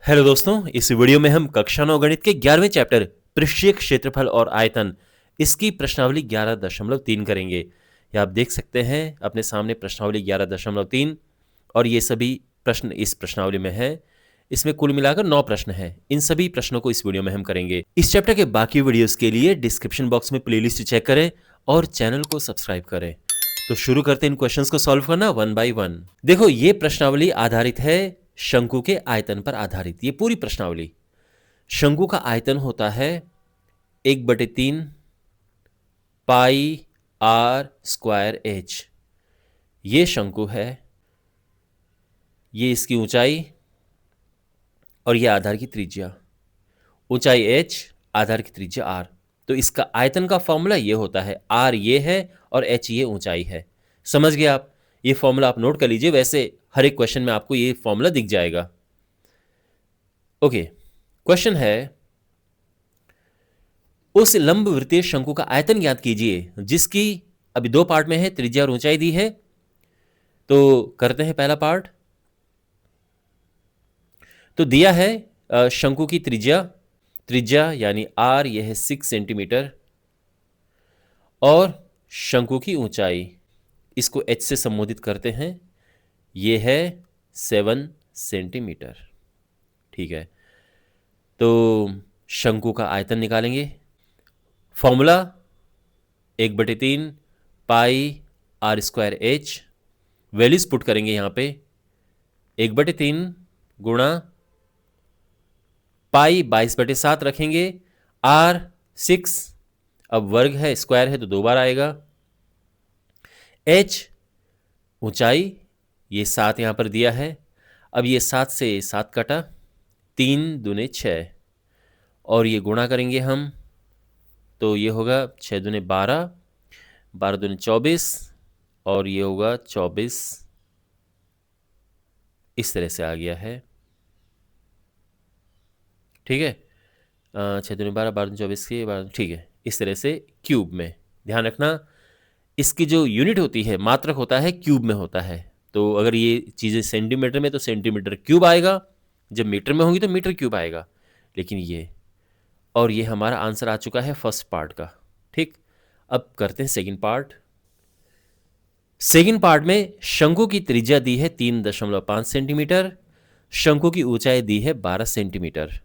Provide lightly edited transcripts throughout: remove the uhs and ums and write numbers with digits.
Hello दोस्तों, इस video में हम कक्षा 9 गणित के 11वें चैप्टर पृष्ठीय क्षेत्रफल और आयतन इसकी प्रश्नावली 11.3 करेंगे। ये आप देख सकते हैं अपने सामने प्रश्नावली 11.3 और ये सभी प्रश्न इस प्रश्नावली में है। इसमें कुल मिलाकर 9 प्रश्न हैं। इन सभी प्रश्नों को इस वीडियो में हम करेंगे। इस चैप्टर के बाकी वीडियोस के लिए डिस्क्रिप्शन बॉक्स में प्लेलिस्ट चेक करें और चैनल को सब्सक्राइब करें। तो शुरू करते हैं इन क्वेश्चंस को सॉल्व करना वन बाय वन। देखो, ये प्रश्नावली आधारित है शंकु के आयतन पर आधारित। ये पूरी प्रश्नावली, शंकु का आयतन होता है 1/3 पाई आर स्क्वायर एच। ये शंकु है, ये इसकी ऊंचाई और ये आधार की त्रिज्या। ऊंचाई h, आधार की त्रिज्या r। तो इसका आयतन का फॉर्मूला ये होता है, r ये है और h ये ऊंचाई है। समझ गए आप? ये फॉर्मूला आप नोट कर लीजिए, वैसे हर एक क्वेश्चन में आपको ये फॉर्मूला दिख जाएगा। ओके, क्वेश्चन है उस लंबवृत्तीय शंकु का आयतन ज्ञात कीजिए जिसकी अभी दो पार्ट में है, त्रिज्या और ऊंचाई दी है। तो करते हैं पहला पार्ट। तो दिया है शंकु की त्रिज्या यानी r, यह है 6 सेंटीमीटर और शंकु की ऊंचाई, इसको h से संबोधित करते हैं, ये है 7 सेंटीमीटर। ठीक है, तो शंकु का आयतन निकालेंगे। Formula 1/3 pi are square H. Values put करेंगे यहाँ पे, 1/3 गुणा पाई 22/7 रखेंगे, आर 6, अब वर्ग है स्क्वायर है तो 2 बार आएगा। h ऊंचाई, ये 7 यहां पर दिया है। अब ये 7 से 7 कटा, 3 दूने 6 और ये गुणा करेंगे हम तो ये होगा 6 दूने 12, 12 दूने 24 और ये होगा 24। इस तरह से आ गया है। ठीक है, 6 दूने 12, 12 दूने 24 के 12, ठीक है। इस तरह से क्यूब में, ध्यान रखना इसकी जो यूनिट होती है, मात्रक होता है, क्यूब में होता है। तो अगर ये चीज़ें सेंटीमीटर में तो सेंटीमीटर क्यूब आएगा, जब मीटर में होंगी तो मीटर क्यूब आएगा। लेकिन ये और ये हमारा आंसर आ चुका है फर्स्ट पार्ट का। ठीक, अब करते हैं सेकंड पार्ट। सेकंड पार्ट में शंकु की त्रिज्या दी है 3.5 सेंटीमीटर, शंकु की ऊंचाई दी है 12 सेंटीमीटर।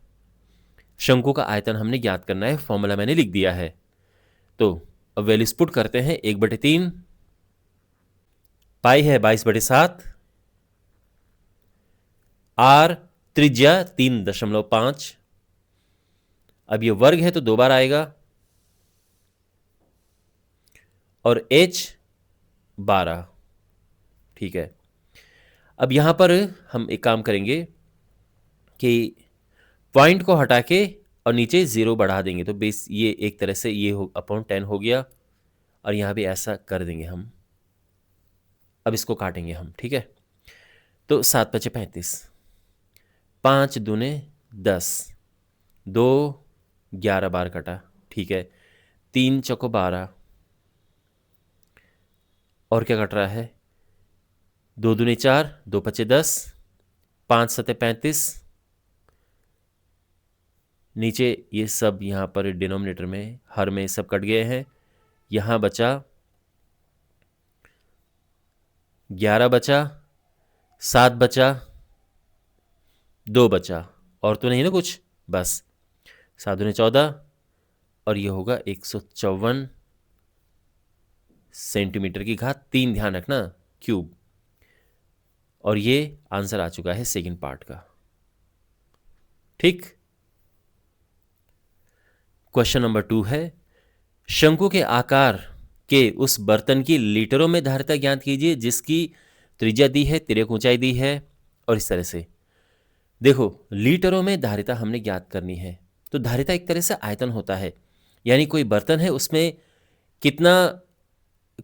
शंकु का आयतन हमने ज्ञात करना है, फॉर्मूला मैंने लिख दिया है। तो अब वैल्यूज पुट करते हैं, 1/3 पाई है 22/7, आर त्रिज्या 3.5, अब ये वर्ग है तो 2 बार आएगा, और h 12। ठीक है, अब यहां पर हम एक काम करेंगे कि पॉइंट को हटा के और नीचे 0 बढ़ा देंगे, तो बेस ये एक तरह से ये अपॉन 10 हो गया, और यहां भी ऐसा कर देंगे हम। अब इसको काटेंगे हम, ठीक है। तो 7 × 5 = 35, 5 दूने 10, 2 11 बार कटा, ठीक है। 3 चौको 12 और क्या कट रहा है, 2 दूने 4, 2 × 5 = 10, 5 × 7 = 35। नीचे ये सब यहाँ पर डिनोमिनेटर में, हर में सब कट गए हैं। यहाँ बचा 11 बचा, 7 बचा, 2 बचा, और तो नहीं ना कुछ, बस 7 दूने 14 और ये होगा 154 सेंटीमीटर की घात 3, ध्यान रखना, क्यूब। और ये आंसर आ चुका है सेकंड पार्ट का। ठीक, क्वेश्चन नंबर 2 है, शंकु के आकार के उस बर्तन की लीटरों में धारिता ज्ञात कीजिए जिसकी त्रिज्या दी है, तिर्यक ऊंचाई दी है, और इस तरह से। देखो, लीटरों में धारिता हमने ज्ञात करनी है, तो धारिता एक तरह से आयतन होता है, यानी कोई बर्तन है उसमें कितना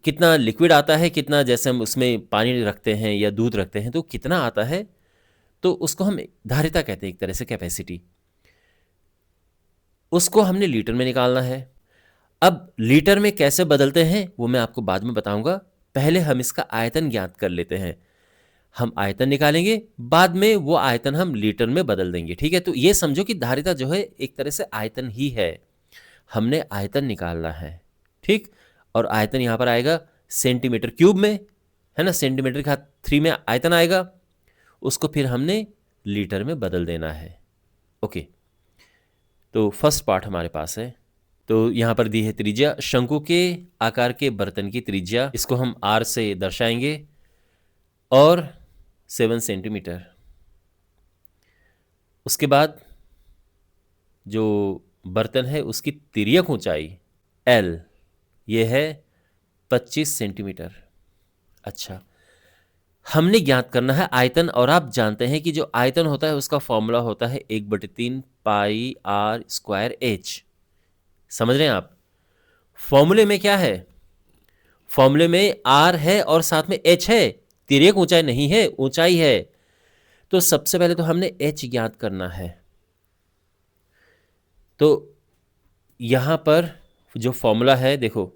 कितना लिक्विड आता है, कितना, जैसे हम उसमें पानी रखते हैं या दूध रखते हैं तो कितना आता है, तो उसको हम धारिता कहते हैं, एक तरह से कैपेसिटी। उसको हमने लीटर में निकालना है। अब लीटर में कैसे बदलते हैं वो मैं आपको बाद में बताऊंगा, पहले हम इसका आयतन ज्ञात कर लेते हैं। हम आयतन निकालेंगे, बाद में वो आयतन हम लीटर में बदल देंगे, ठीक है। तो ये समझो कि धारिता जो है एक तरह से आयतन ही है, हमने आयतन निकालना है, ठीक। और आयतन यहाँ पर आएगा सेंटीमीटर क्यूब में, है ना, सेंटीमीटर का 3 में आयतन आएगा, उसको फिर हमने लीटर में बदल देना है। ओके, तो फर्स्ट पार्ट हमारे पास है। तो यहाँ पर दी है त्रिज्या, शंकु के आकार के बर्तन की त्रिज्या, इसको हम R से दर्शाएंगे, और 7 सेंटीमीटर। उसके बाद जो बर्तन है उसकी तिर्यक ऊंचाई L, ये है 25 सेंटीमीटर। अच्छा, हमने ज्ञात करना है आयतन, और आप जानते हैं कि जो आयतन होता है उसका फॉर्मूला होता है 1/3 पाई आर स्क्वायर एच। समझ रहे हैं आप? फॉर्मूले में क्या है? फॉर्मूले में आर है और साथ में एच है, तिर्यक ऊंचाई नहीं है, ऊंचाई है। तो सबसे पहले तो हमने एच ज्ञात करना है। तो यहां पर जो फॉर्मूला है, देखो,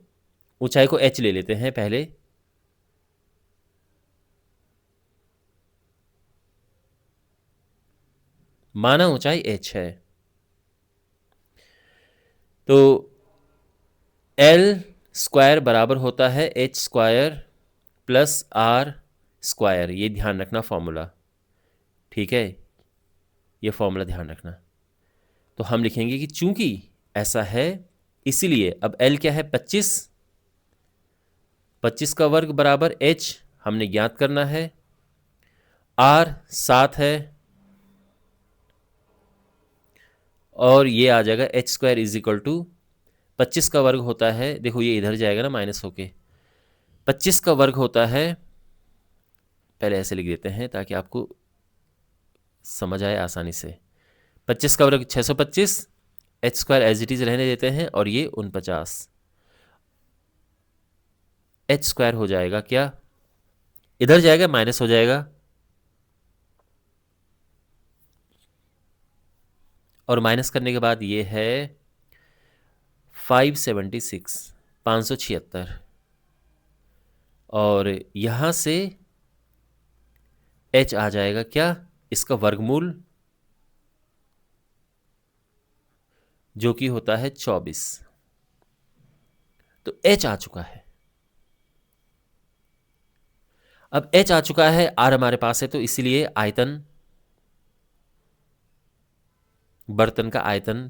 ऊंचाई को एच ले लेते हैं पहले, माना ऊंचाई एच है, तो एल स्क्वायर बराबर होता है H square plus R square. ये ध्यान रखना फॉर्मूला, ठीक है, ये फॉर्मूला ध्यान रखना। तो हम लिखेंगे कि चूंकि ऐसा है, इसीलिए अब एल क्या है 25, 25 का वर्ग बराबर एच हमने ज्ञात करना है, आर 7 है, और ये आ जाएगा H square is equal to 25 का वर्ग होता है, देखो ये इधर जाएगा ना माइनस होके, 25 का वर्ग होता है, पहले ऐसे लिख देते हैं ताकि आपको समझ आए आसानी से। 25 का वर्ग 625, H square as it is रहने देते हैं, और ये 49, एच स्क्वायर हो जाएगा क्या, इधर जाएगा माइनस हो जाएगा, और माइनस करने के बाद ये है 576, 576, और यहां से h आ जाएगा क्या, इसका वर्गमूल, जो कि होता है 24। तो h आ चुका है। अब h आ चुका है, r हमारे पास है, तो इसीलिए आयतन, बर्तन का आयतन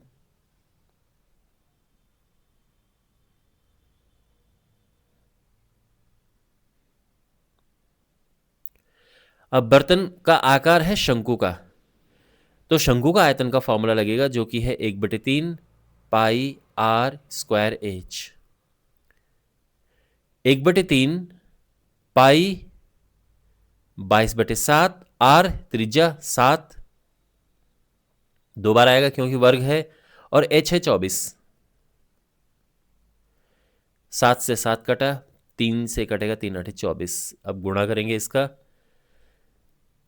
अब बर्तन का आकार है शंकु का, तो शंकु का आयतन का फॉर्मूला लगेगा जो कि है 1/3 pi are square h. 1/3 pi 22/7, r त्रिज्या 7, 2 बार आएगा क्योंकि वर्ग है, और एच है 24, 7 से 7 कटा, 3 से कटेगा 3 8 24। अब गुणा करेंगे इसका,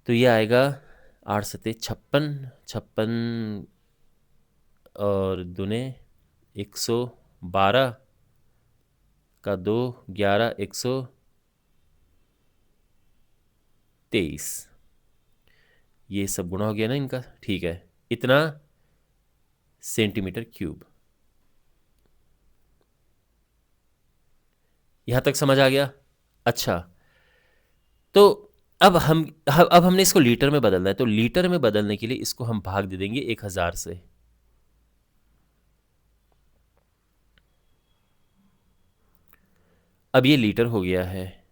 तो ये आएगा 8 7 56, 56 और दूने 112 का 2 11 123, ये सब गुणा हो गया ना इनका, ठीक है, इतना सेंटीमीटर क्यूब। यहां तक समझ आ गया? अच्छा, तो अब हमने इसको लीटर में बदलना है, तो लीटर में बदलने के लिए इसको हम भाग दे देंगे 1000 से। अब ये लीटर हो गया है।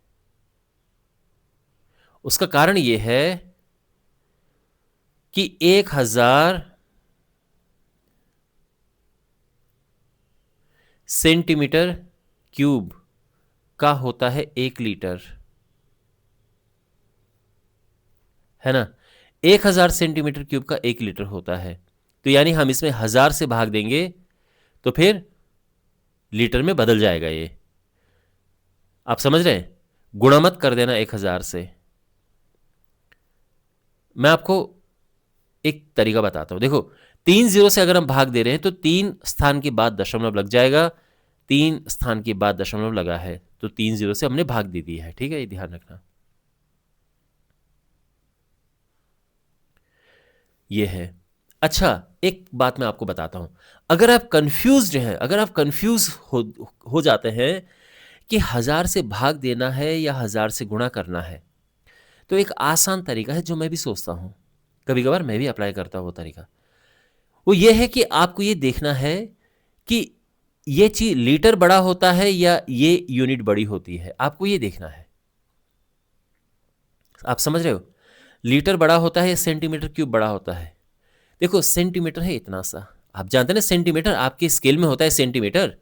उसका कारण ये है कि 1000 सेंटीमीटर क्यूब का होता है 1 लीटर, है ना। 1000 सेंटीमीटर क्यूब का 1 लीटर होता है, तो यानी हम इसमें 1000 से भाग देंगे तो फिर लीटर में बदल जाएगा ये। आप समझ रहे हैं? गुणा मत कर देना 1000 से। मैं आपको एक तरीका बताता हूं, देखो 3 0 से अगर हम भाग दे रहे हैं तो 3 स्थान के बाद दशमलव लग जाएगा, 3 स्थान के बाद दशमलव लगा है, तो 3 0 से हमने भाग दे दी है, ठीक है, ये ध्यान रखना। ये है। अच्छा, एक बात मैं आपको बताता हूँ, अगर आप कन्फ्यूज़्ड हैं, अगर आप कन्फ्यूज़ हो जाते हैं कि 1000 से भाग देना है या 1000 से गुणा करना है, तो एक आसान तरीका है जो मैं भी सोचता हूँ, कभी-कभार मैं भी अप्लाई करता हूँ वो तरीका। वो ये है कि आपको ये देखना है कि ये चीज़ लीटर बड़ा होता है या ये यूनिट बड़ी होती है, आपको ये देखना है। आप समझ रहे हो? लीटर बड़ा होता है या सेंटीमीटर क्यूब बड़ा होता है? देखो सेंटीमीटर है इतना सा, आप जानते हैं ना सेंटीमीटर आपके स्केल में होता है सेंटीमीटर,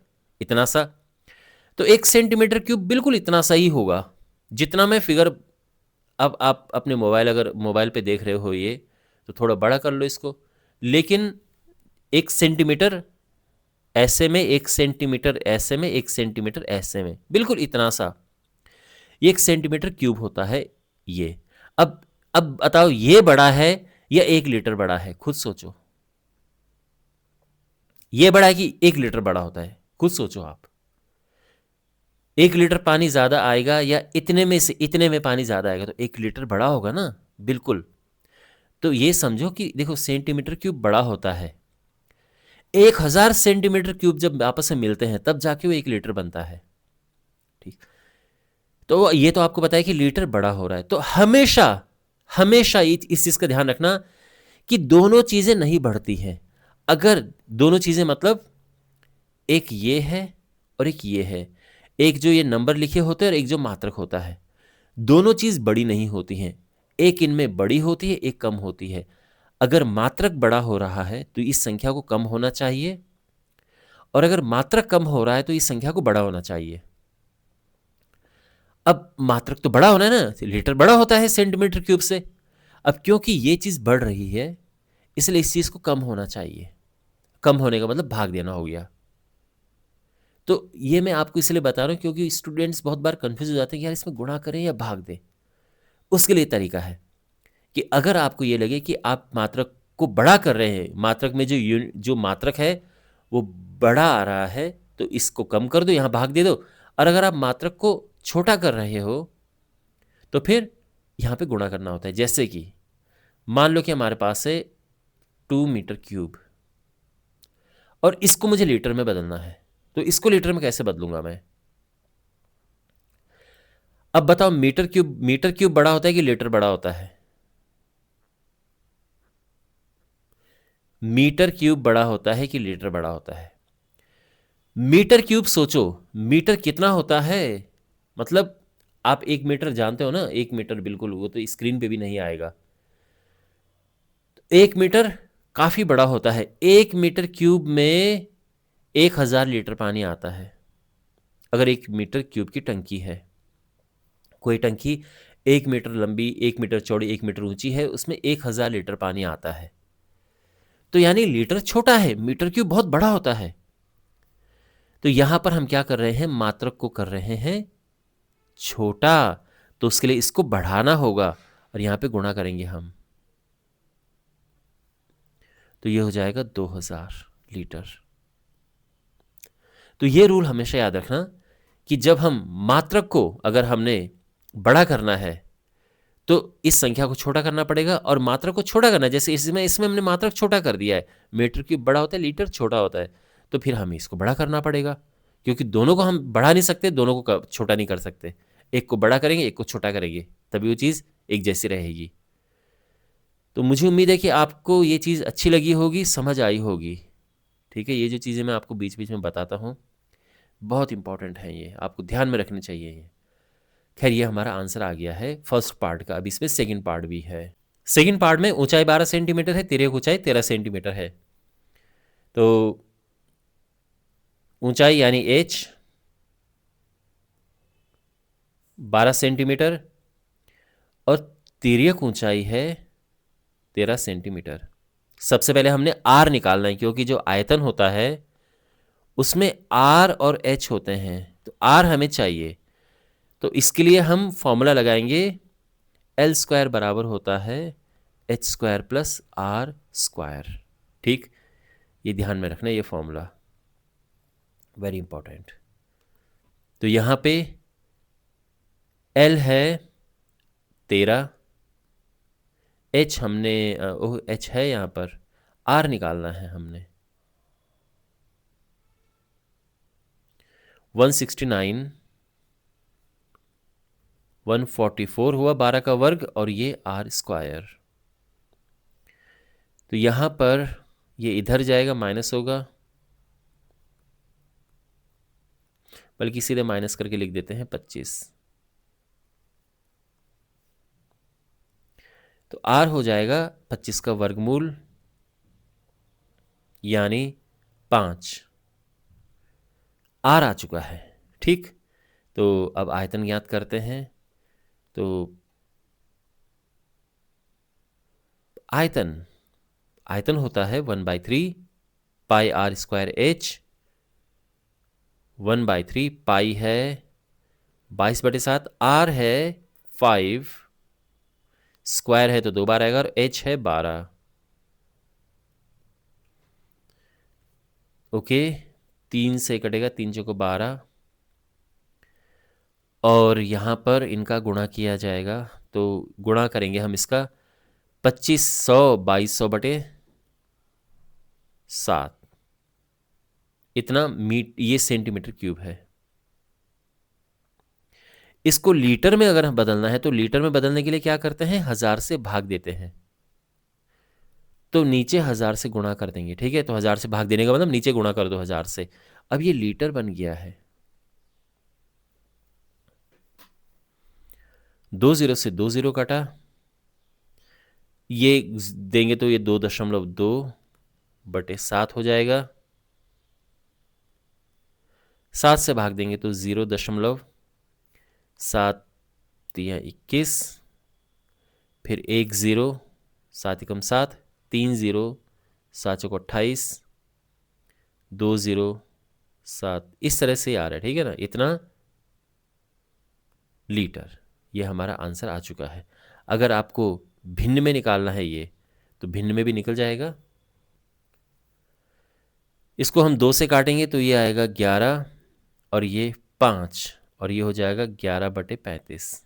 इतना सा। तो 1 सेंटीमीटर क्यूब बिल्कुल इतना सा ही होगा, जितना मैं फिगर। अब आप अपने मोबाइल, अगर मोबाइल पे देख रहे हो ये, तो थोड़ा बड़ा कर लो इसको। लेकिन 1 सेंटीमीटर ऐसे में, 1 सेंटीमीटर ऐसे में, 1 सेंटीमीटर ऐसे में, बिल्कुल इतना सा, ये 1 सेंटीमीटर क्यूब होता है ये। अब अब बताओ ये बड़ा है या 1 लीटर बड़ा है, खुद सोचो। ये बड़ा है कि 1 लीटर बड़ा होता है, खुद सोचो आप। 1 लीटर पानी ज़्यादा आएगा या इतने में से इतने में पानी ज़्यादा आएगा, तो 1 लीटर बड़ा होगा ना, बिल्कुल। तो ये समझो कि देखो सेंटीमीटर क्यूब बड़ा होता है, 1000 सेंटीमीटर क्यूब जब आपस में मिलते हैं तब जाके वो 1 लीटर बनता है। ठीक, तो ये तो आपको पता है कि लीटर बड़ा हो रहा है। तो हमेशा हमेशा इस चीज़ का ध्यान रखना कि दोनों चीज़ें नहीं बढ़ती हैं। अगर दोनों चीज़ें मतलब एक ये है और एक ये है, एक जो ये नंबर लिखे होते हैं और एक जो मात्रक होता है, दोनों चीज़ बड़ी नहीं होती हैं, एक इनमें बड़ी होती है, एक कम होती है। अगर मात्रक बड़ा हो रहा है तो इस संख्या को कम होना चाहिए, और अगर मात्रक कम हो रहा है तो इस संख्या को बड़ा होना चाहिए। अब मात्रक तो बड़ा होना है ना, लीटर बड़ा होता है सेंटीमीटर क्यूब से। अब क्योंकि ये चीज़ बढ़ रही है, इसलिए इस चीज़ को कम होना चाहिए। कम होने का मतलब भाग देना हो गया। तो ये मैं आपको इसलिए बता रहा हूँ क्योंकि स्टूडेंट्स बहुत बार कंफ्यूज हो जाते हैं कि यार इसमें गुणा करें या भाग दें। उसके लिए तरीका है कि अगर आपको ये लगे कि आप मात्रक को बड़ा कर रहे हैं, मात्रक में जो मात्रक है वो बड़ा आ रहा है, तो इसको कम कर दो, यहाँ भाग दे दो। और अगर आप मात्रक को छोटा कर रहे हो तो फिर यहाँ पे गुणा करना होता है। जैसे कि मान लो कि हमारे पास है 2 मीटर क्यूब और इसको मुझे लीटर में बदलना है, तो इसको लीटर में कैसे बदलूंगा मैं? अब बताओ मीटर क्यूब बड़ा होता है कि लीटर बड़ा होता है? मीटर क्यूब बड़ा होता है कि लीटर बड़ा होता है? मीटर क्यूब सोचो, मीटर कितना होता है? मतलब आप 1 मीटर जानते हो ना, 1 मीटर बिल्कुल, वो तो स्क्रीन पे भी नहीं आएगा। 1 मीटर काफ़ी बड़ा होता है। 1 मीटर क्यूब में 1000 लीटर पानी आता है। अगर 1 मीटर क्यूब की टंकी है, कोई टंकी 1 मीटर लंबी, 1 मीटर चौड़ी, 1 मीटर ऊंची है, उसमें 1000 लीटर पानी आता है। तो यानी लीटर छोटा है, मीटर क्यूब बहुत बड़ा होता है। तो यहां पर हम क्या कर रहे हैं, मात्रक को कर रहे हैं छोटा, तो उसके लिए इसको बढ़ाना होगा और यहां पे गुणा करेंगे हम, तो ये हो जाएगा 2000 लीटर। तो ये रूल हमेशा याद रखना कि जब हम मात्रक को अगर हमने बड़ा करना है तो इस संख्या को छोटा करना पड़ेगा, और मात्रक को छोटा करना है, जैसे इसमें हमने मात्रक छोटा कर दिया है, मीटर क्यूब बड़ा होता है, लीटर छोटा होता है, तो फिर हमें इसको बड़ा करना पड़ेगा, क्योंकि दोनों को हम बढ़ा नहीं सकते, दोनों को छोटा नहीं कर सकते। एक को बड़ा करेंगे, एक को छोटा करेंगे, तभी वो चीज़ एक जैसी रहेगी। तो मुझे उम्मीद है कि आपको ये चीज़ अच्छी लगी होगी, समझ आई होगी। ठीक है, ये जो चीज़ें मैं आपको बीच बीच में बताता हूँ बहुत इंपॉर्टेंट है, ये आपको ध्यान में रखनी चाहिए ये। खैर, ये हमारा आंसर आ गया है फर्स्ट पार्ट का। अब इसमें सेकंड पार्ट भी है। सेकंड पार्ट में ऊंचाई 12 सेंटीमीटर है, तिर्यक ऊंचाई 13 सेंटीमीटर है। तो ऊंचाई यानी h 12 सेंटीमीटर और तिर्यक ऊंचाई है 13 सेंटीमीटर। सबसे पहले हमने r निकालना है, क्योंकि जो आयतन होता है उसमें r और h होते हैं, तो r हमें चाहिए। तो इसके लिए हम फॉर्मूला लगाएंगे, एल स्क्वायर बराबर होता है H square plus R square. ठीक, ये ध्यान में रखना, ये फॉर्मूला वेरी इंपॉर्टेंट। तो यहाँ पे एल है 13, एच हमने ओह एच है यहाँ पर, आर निकालना है हमने। 169 144 हुआ 12 का वर्ग, और ये आर स्क्वायर। तो यहाँ पर ये इधर जाएगा, माइनस होगा, बल्कि सीधे माइनस करके लिख देते हैं 25। तो आर हो जाएगा 25 का वर्गमूल, यानी 5। आर आ चुका है। ठीक, तो अब आयतन ज्ञात करते हैं। तो आयतन आयतन होता है 1/3 पाई आर स्क्वायर एच। 1/3 पाई है 22/7, आर है 5, स्क्वायर है तो 2 बार आएगा, और एच है 12। ओके, 3 से कटेगा, 3 चौको 12, और यहाँ पर इनका गुणा किया जाएगा। तो गुणा करेंगे हम इसका 2500 2200/7, इतना ये सेंटीमीटर क्यूब है। इसको लीटर में अगर हम बदलना है तो लीटर में बदलने के लिए क्या करते हैं, 1000 से भाग देते हैं। तो नीचे 1000 से गुणा कर देंगे। ठीक है, तो 1000 से भाग देने का मतलब नीचे गुणा कर दो 1000 से। अब ये लीटर बन गया है। 2 0 से 2 0 कटा, ये देंगे तो ये 2.2/7 हो जाएगा। 7 से भाग देंगे तो 0.7 या 21, फिर 1 0, 7 एकम 7, 3 0, 7 चौको 28, 2 0 7, इस तरह से आ रहा है। ठीक है ना, इतना लीटर, ये हमारा आंसर आ चुका है। अगर आपको भिन्न में निकालना है ये, तो भिन्न में भी निकल जाएगा। इसको हम 2 से काटेंगे तो ये आएगा 11, और ये 5, और ये हो जाएगा 11/35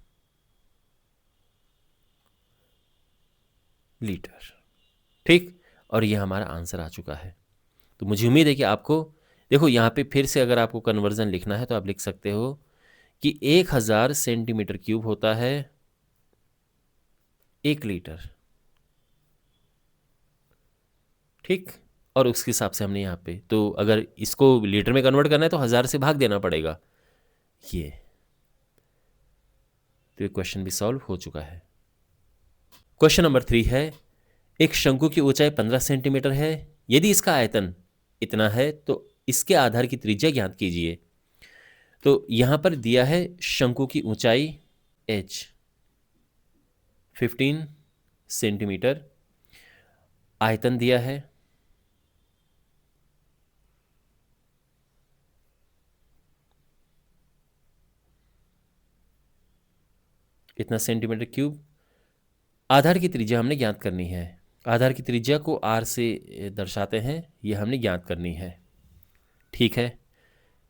लीटर। ठीक, और ये हमारा आंसर आ चुका है। तो मुझे उम्मीद है कि आपको, देखो यहाँ पे फिर से अगर आपको कन्वर्जन लिखना है तो आप लिख सकते हो कि 1000 सेंटीमीटर क्यूब होता है 1 लीटर। ठीक, और उसके हिसाब से हमने यहाँ पे, तो अगर इसको लीटर में कन्वर्ट करना है तो 1000 से भाग देना पड़ेगा ये। तो ये क्वेश्चन भी सॉल्व हो चुका है। क्वेश्चन नंबर 3 है, एक शंकु की ऊंचाई 15 सेंटीमीटर है। यदि इसका आयतन इतना है तो इसके आधार की त्रिज्या ज्ञात कीजिए। तो यहां पर दिया है शंकु की ऊंचाई h 15 सेंटीमीटर, आयतन दिया है इतना सेंटीमीटर क्यूब। आधार की त्रिज्या हमने ज्ञात करनी है। आधार की त्रिज्या को r से दर्शाते हैं, ये हमने ज्ञात करनी है। ठीक है,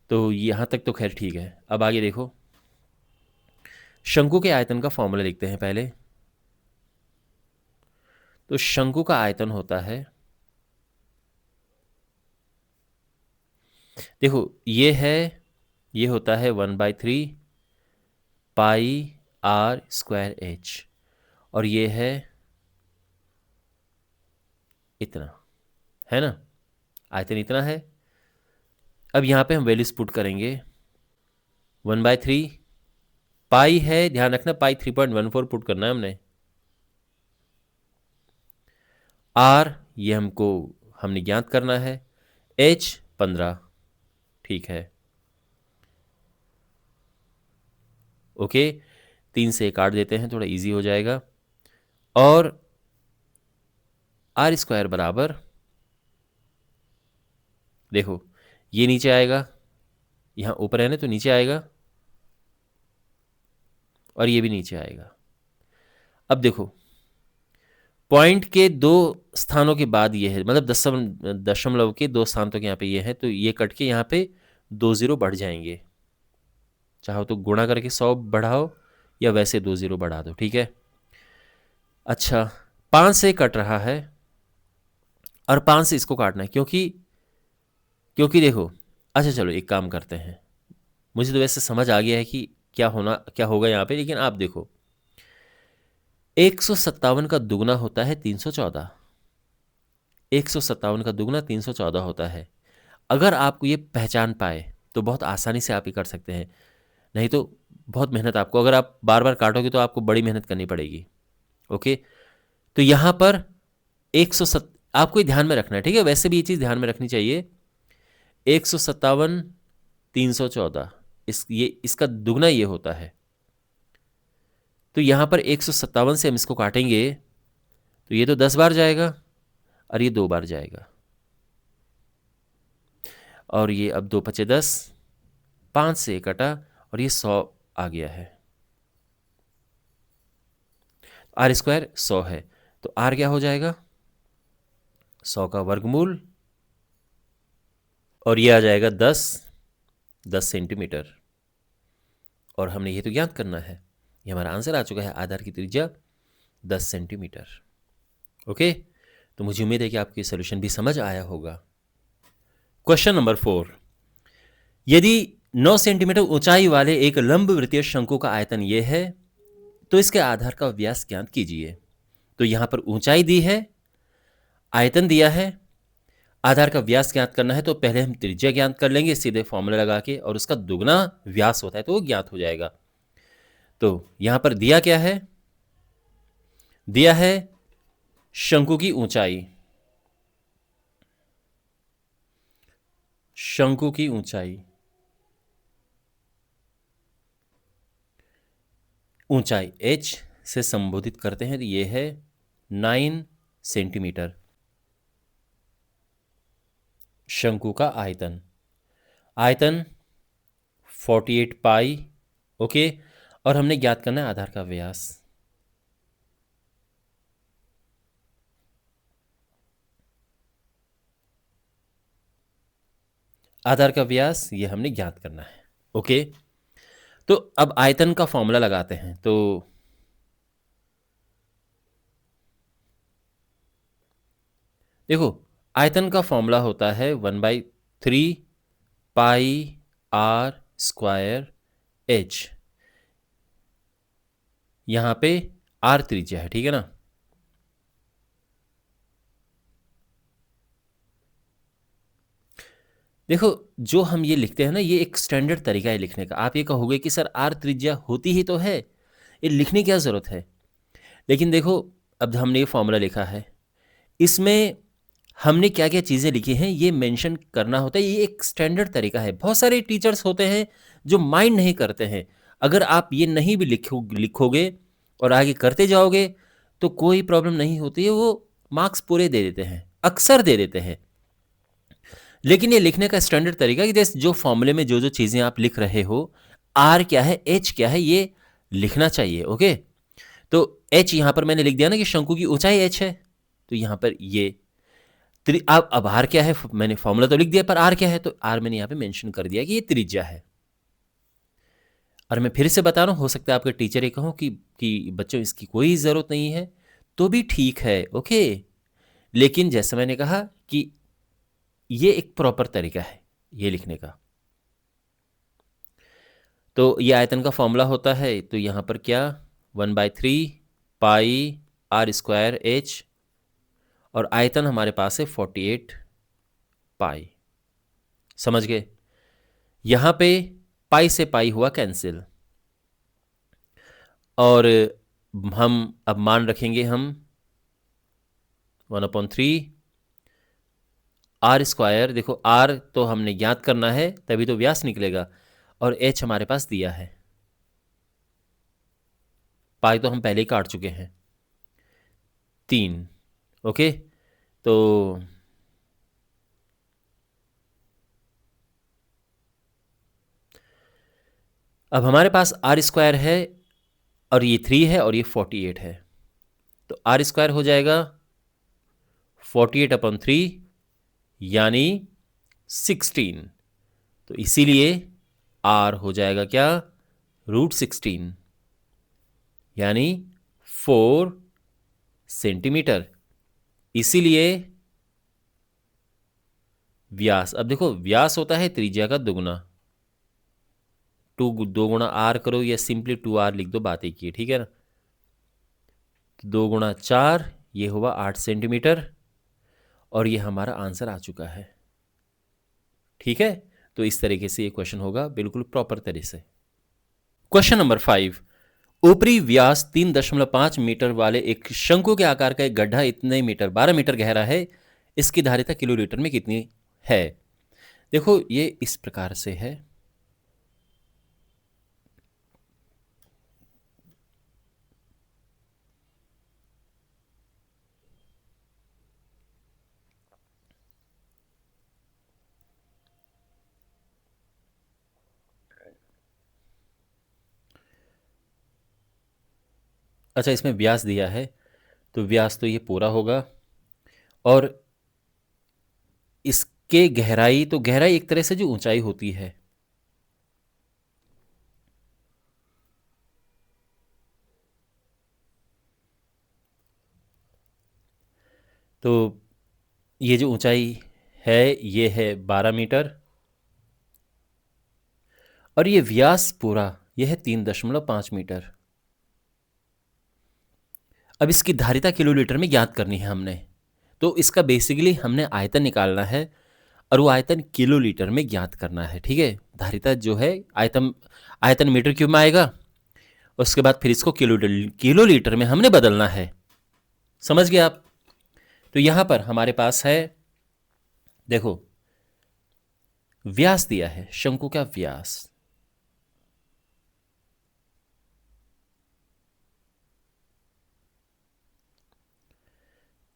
तो यहाँ तक तो खैर ठीक है। अब आगे देखो, शंकु के आयतन का फॉर्मूला लिखते हैं पहले। तो शंकु का आयतन होता है, देखो ये होता है 1/3 पाई आर स्क्वायर एच, और ये है इतना, है ना, आयतन इतना है। अब यहाँ पे हम वैल्यूज पुट करेंगे। 1/3 पाई है, ध्यान रखना पाई 3.14 पुट करना है हमने। आर ये हमने ज्ञात करना है। एच 15। ठीक है, ओके, 3 से काट देते हैं, थोड़ा इजी हो जाएगा। और आर स्क्वायर बराबर, देखो ये नीचे आएगा, यहाँ ऊपर है ना तो नीचे आएगा, और ये भी नीचे आएगा। अब देखो पॉइंट के 2 स्थानों के बाद ये है, मतलब दशमलव के 2 स्थान तक यहाँ पे ये है, तो ये कट के यहाँ पे 2 0 बढ़ जाएंगे। चाहो तो गुणा करके 100 बढ़ाओ, या वैसे 2 0 बढ़ा दो। ठीक है, अच्छा 5 से कट रहा है और 5 से इसको काटना है, क्योंकि देखो, अच्छा चलो एक काम करते हैं, मुझे तो वैसे समझ आ गया है कि क्या होगा यहाँ पे, लेकिन आप देखो 157 का दुगना होता है 314। 157 का दुगना 314 होता है। अगर आपको ये पहचान पाए तो बहुत आसानी से आप ये कर सकते हैं, नहीं तो बहुत मेहनत आपको, अगर आप बार बार काटोगे तो आपको बड़ी मेहनत करनी पड़ेगी। ओके, तो यहाँ पर 107 आपको ये ध्यान में रखना है, ठीक है, वैसे भी ये चीज़ ध्यान में रखनी चाहिए। 157 314 इसका दुगना ये होता है। तो यहाँ पर 157 से हम इसको काटेंगे तो ये तो 10 बार जाएगा और ये 2 बार जाएगा, और ये अब 2 पचे 10, 5 से कटा और ये 100 आ गया है। आर स्क्वायर 100 है, तो आर क्या हो जाएगा, 100 का वर्गमूल, और ये आ जाएगा 10 सेंटीमीटर। और हमने ये तो ज्ञात करना है, ये हमारा आंसर आ चुका है, आधार की त्रिज्या 10 सेंटीमीटर। ओके, तो मुझे उम्मीद है कि आपको ये सोल्यूशन भी समझ आया होगा। क्वेश्चन नंबर 4, यदि 9 सेंटीमीटर ऊंचाई वाले एक लंबवृत्तीय शंकु का आयतन ये है तो इसके आधार का व्यास ज्ञात कीजिए। तो यहां पर ऊंचाई दी है, आयतन दिया है, आधार का व्यास ज्ञात करना है, तो पहले हम त्रिज्या ज्ञात कर लेंगे सीधे फॉर्मूला लगा के, और उसका दुगना व्यास होता है तो वो ज्ञात हो जाएगा। तो यहां पर दिया क्या है, दिया है शंकु की ऊंचाई, शंकु की ऊंचाई, ऊंचाई h से संबोधित करते हैं, तो ये है 9 सेंटीमीटर। शंकु का आयतन, आयतन 48 पाई। ओके, और हमने ज्ञात करना है आधार का व्यास। आधार का व्यास ये हमने ज्ञात करना है। ओके, तो अब आयतन का फॉर्मूला लगाते हैं। तो देखो, आयतन का फॉर्मूला होता है 1/3 पाई आर स्क्वायर एच। यहां पे आर त्रिज्या है, ठीक है ना। देखो, जो हम ये लिखते हैं ना, ये एक स्टैंडर्ड तरीका है लिखने का। आप ये कहोगे कि सर आर त्रिज्या होती ही तो है, ये लिखने की क्या ज़रूरत है। लेकिन देखो, अब हमने ये फॉर्मूला लिखा है, इसमें हमने क्या क्या चीज़ें लिखी हैं ये मेंशन करना होता है। ये एक स्टैंडर्ड तरीका है। बहुत सारे टीचर्स होते हैं जो माइंड नहीं करते हैं। अगर आप ये नहीं भी लिखोगे और आगे करते जाओगे तो कोई प्रॉब्लम नहीं होती है, वो मार्क्स पूरे दे देते हैं, अक्सर दे देते हैं। लेकिन ये लिखने का स्टैंडर्ड तरीका कि जैसे जो फॉर्मूले में जो जो चीज़ें आप लिख रहे हो, आर क्या है, एच क्या है, ये लिखना चाहिए। ओके, तो एच यहाँ पर मैंने लिख दिया ना कि शंकु की ऊंचाई एच है, तो यहाँ पर ये अब आर क्या है, मैंने फॉर्मूला तो लिख दिया, पर आर क्या है, तो आर मैंने यहाँ पे मेंशन कर दिया कि ये त्रिज्या है। और मैं फिर से बता रहा हूँ, हो सकता है आपके टीचर ये कहो कि बच्चों इसकी कोई ज़रूरत नहीं है, तो भी ठीक है। ओके, लेकिन जैसे मैंने कहा कि ये एक प्रॉपर तरीका है ये लिखने का। तो ये आयतन का फॉर्मूला होता है, तो यहाँ पर क्या 1/3 पाई आर स्क्वायर एच, और आयतन हमारे पास है 48 पाई। समझ गए। यहाँ पे पाई से पाई हुआ कैंसिल, और हम अब मान रखेंगे हम 1/3 आर स्क्वायर। देखो, आर तो हमने ज्ञात करना है तभी तो व्यास निकलेगा, और एच हमारे पास दिया है, पाई तो हम पहले ही काट चुके हैं 3। ओके, तो अब हमारे पास आर स्क्वायर है, और ये 3 है, और ये 48 है, तो आर स्क्वायर हो जाएगा 48/3 यानी 16। तो इसीलिए आर हो जाएगा क्या, √16, यानी 4 सेंटीमीटर, इसीलिए व्यास, अब देखो व्यास होता है त्रिज्या का दुगुना, 2 गुणा आर करो या सिंपली 2r लिख दो, बात एक ही है, ठीक है ना। 2 गुणा 4, ये हुआ 8 सेंटीमीटर, और ये हमारा आंसर आ चुका है, ठीक है। तो इस तरीके से ये क्वेश्चन होगा बिल्कुल प्रॉपर तरीके से। क्वेश्चन नंबर 5, ऊपरी व्यास 3.5 मीटर वाले एक शंकु के आकार का एक गड्ढा इतने मीटर 12 मीटर गहरा है, इसकी धारिता किलोलीटर में कितनी है। देखो ये इस प्रकार से है, अच्छा इसमें व्यास दिया है, तो व्यास तो ये पूरा होगा, और इसके गहराई, तो गहराई एक तरह से जो ऊंचाई होती है, तो ये जो ऊंचाई है ये है 12 मीटर, और ये व्यास पूरा ये है 3.5 मीटर। अब इसकी धारिता किलोलीटर में ज्ञात करनी है हमने, तो इसका बेसिकली हमने आयतन निकालना है, और वो आयतन किलोलीटर में ज्ञात करना है, ठीक है। धारिता जो है आयतन आयतन मीटर क्यूब में आएगा, उसके बाद फिर इसको किलोलीटर में हमने बदलना है, समझ गए आप। तो यहां पर हमारे पास है, देखो व्यास दिया है, शंकु का व्यास,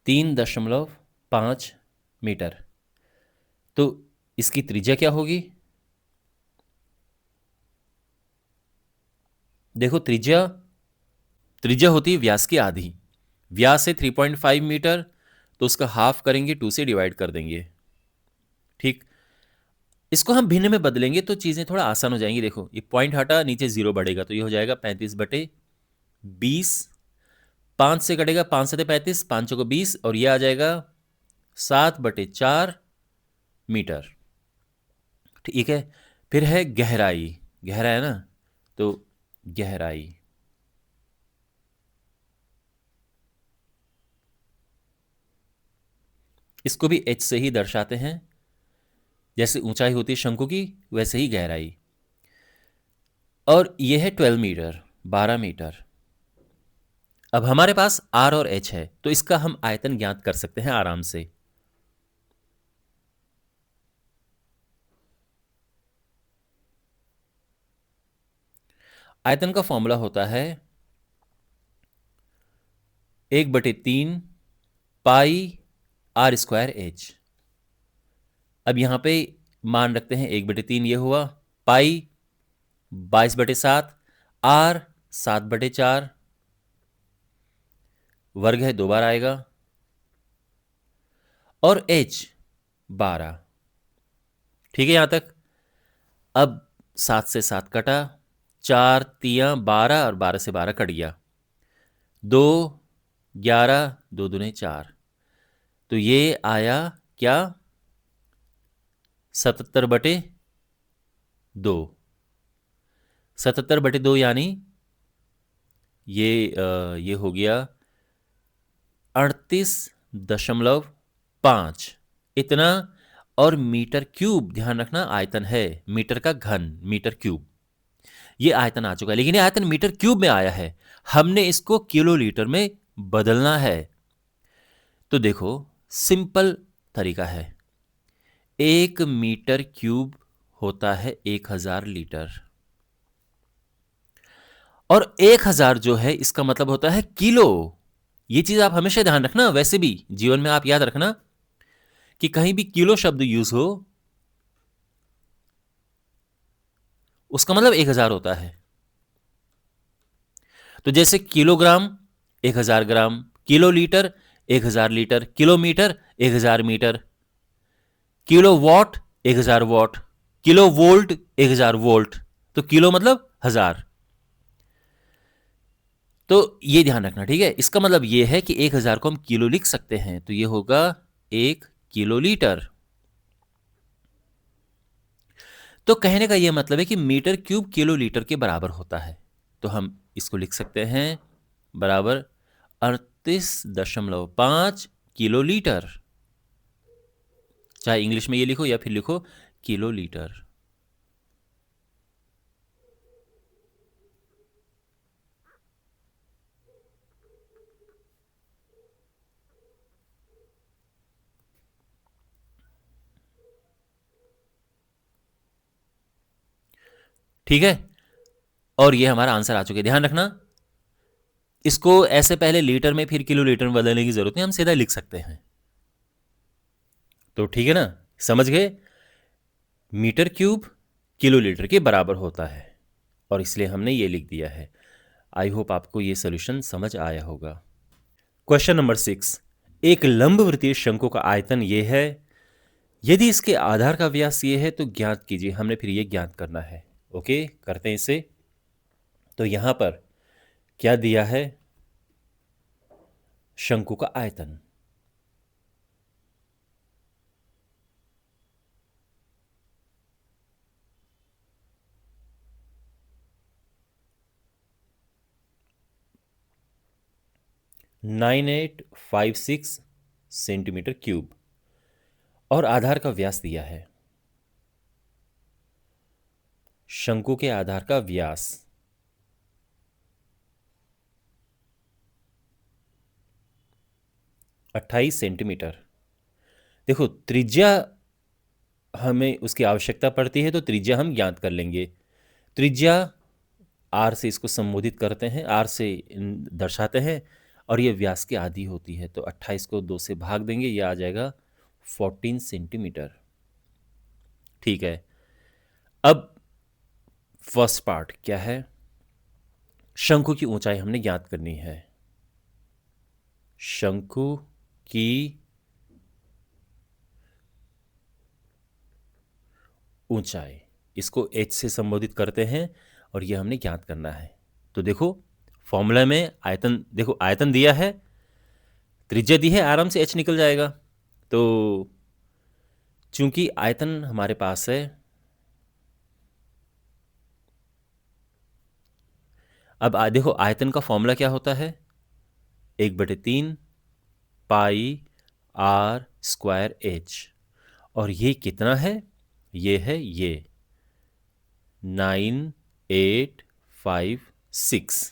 तीन 3.5 मीटर, तो इसकी त्रिज्या क्या होगी। देखो त्रिज्या त्रिज्या होती है व्यास की आधी, व्यास है 3.5 मीटर, तो उसका हाफ करेंगे, 2 से डिवाइड कर देंगे, ठीक। इसको हम भिन्न में बदलेंगे तो चीजें थोड़ा आसान हो जाएंगी। देखो ये पॉइंट हटा, नीचे 0 बढ़ेगा, तो ये हो जाएगा 35/20, 5 से कटेगा, 5 से 35, 5 को 20, और ये आ जाएगा 7/4 मीटर, ठीक है। फिर है गहराई, गहरा है ना, तो गहराई, इसको भी h से ही दर्शाते हैं, जैसे ऊंचाई होती है शंकु की वैसे ही गहराई, और यह है 12 मीटर, 12 मीटर। अब हमारे पास r और h है, तो इसका हम आयतन ज्ञात कर सकते हैं आराम से। आयतन का फॉर्मूला होता है 1/3 पाई r²h। अब यहां पे मान रखते हैं 1/3, ये हुआ पाई 22/7, r 7/4, वर्ग है 2 बार आएगा, और h 12, ठीक है यहां तक। अब 7 से 7 कटा, 4 तियां 12, और 12 से 12 कट गया, 2 11, 2 दूने 4, तो ये आया क्या 77/2, 77/2 यानी ये हो गया 38.5 इतना, और मीटर क्यूब, ध्यान रखना आयतन है मीटर का घन, मीटर क्यूब, ये आयतन आ चुका है, लेकिन ये आयतन मीटर क्यूब में आया है, हमने इसको किलोलीटर में बदलना है। तो देखो सिंपल तरीका है, 1 मीटर क्यूब होता है 1000 लीटर, और 1000 जो है इसका मतलब होता है किलो। ये चीज आप हमेशा ध्यान रखना, वैसे भी जीवन में आप याद रखना कि कहीं भी किलो शब्द यूज हो उसका मतलब 1000 होता है। तो जैसे kilogram 1000 gram, kilo litre 1000 litre, kilometre 1000 metre, kilo watt 1000 watt, kilo volt 1000 volt, तो किलो मतलब 1000। तो ये ध्यान रखना, ठीक है। इसका मतलब ये है कि 1000 को हम किलो लिख सकते हैं, तो ये होगा 1 किलोलीटर। तो कहने का ये मतलब है कि मीटर क्यूब किलोलीटर के बराबर होता है। तो हम इसको लिख सकते हैं बराबर 38.5 किलोलीटर। चाहे इंग्लिश में ये लिखो या फिर लिखो किलोलीटर। ठीक है, और ये हमारा आंसर आ चुका है। ध्यान रखना, इसको ऐसे पहले लीटर में फिर किलोलीटर में बदलने की जरूरत नहीं, हम सीधा लिख सकते हैं। तो ठीक है ना, समझ गए। मीटर क्यूब किलोलीटर के बराबर होता है, और इसलिए हमने ये लिख दिया है। आई होप आपको ये सोल्यूशन समझ आया होगा। क्वेश्चन नंबर 6, एक लंबवृत्तीय शंकु का आयतन ये है, यदि इसके आधार का व्यास ये है तो ज्ञात कीजिए। हमने फिर ये ज्ञात करना है। ओके, करते हैं इसे। तो यहां पर क्या दिया है, शंकु का आयतन। Nine eight five six centimetre cube, और आधार का व्यास दिया है। शंकु के आधार का व्यास 28 सेंटीमीटर। देखो, त्रिज्या हमें उसकी आवश्यकता पड़ती है, तो त्रिज्या हम ज्ञात कर लेंगे। त्रिज्या आर से इसको संबोधित करते हैं, आर से दर्शाते हैं, और ये व्यास की आधी होती है। तो 28 को 2 से भाग देंगे, ये आ जाएगा 14 सेंटीमीटर। ठीक है, अब फर्स्ट पार्ट क्या है, शंकु की ऊंचाई हमने ज्ञात करनी है। शंकु की ऊंचाई, इसको h से संबोधित करते हैं, और यह हमने ज्ञात करना है। तो देखो, फॉर्मूला में आयतन, देखो आयतन दिया है, त्रिज्या दी है, आराम से h निकल जाएगा। तो चूंकि आयतन हमारे पास है, अब देखो आयतन का फॉर्मूला क्या होता है, 1/3 पाई आर स्क्वायर एच। और ये कितना है, ये है ये 9856।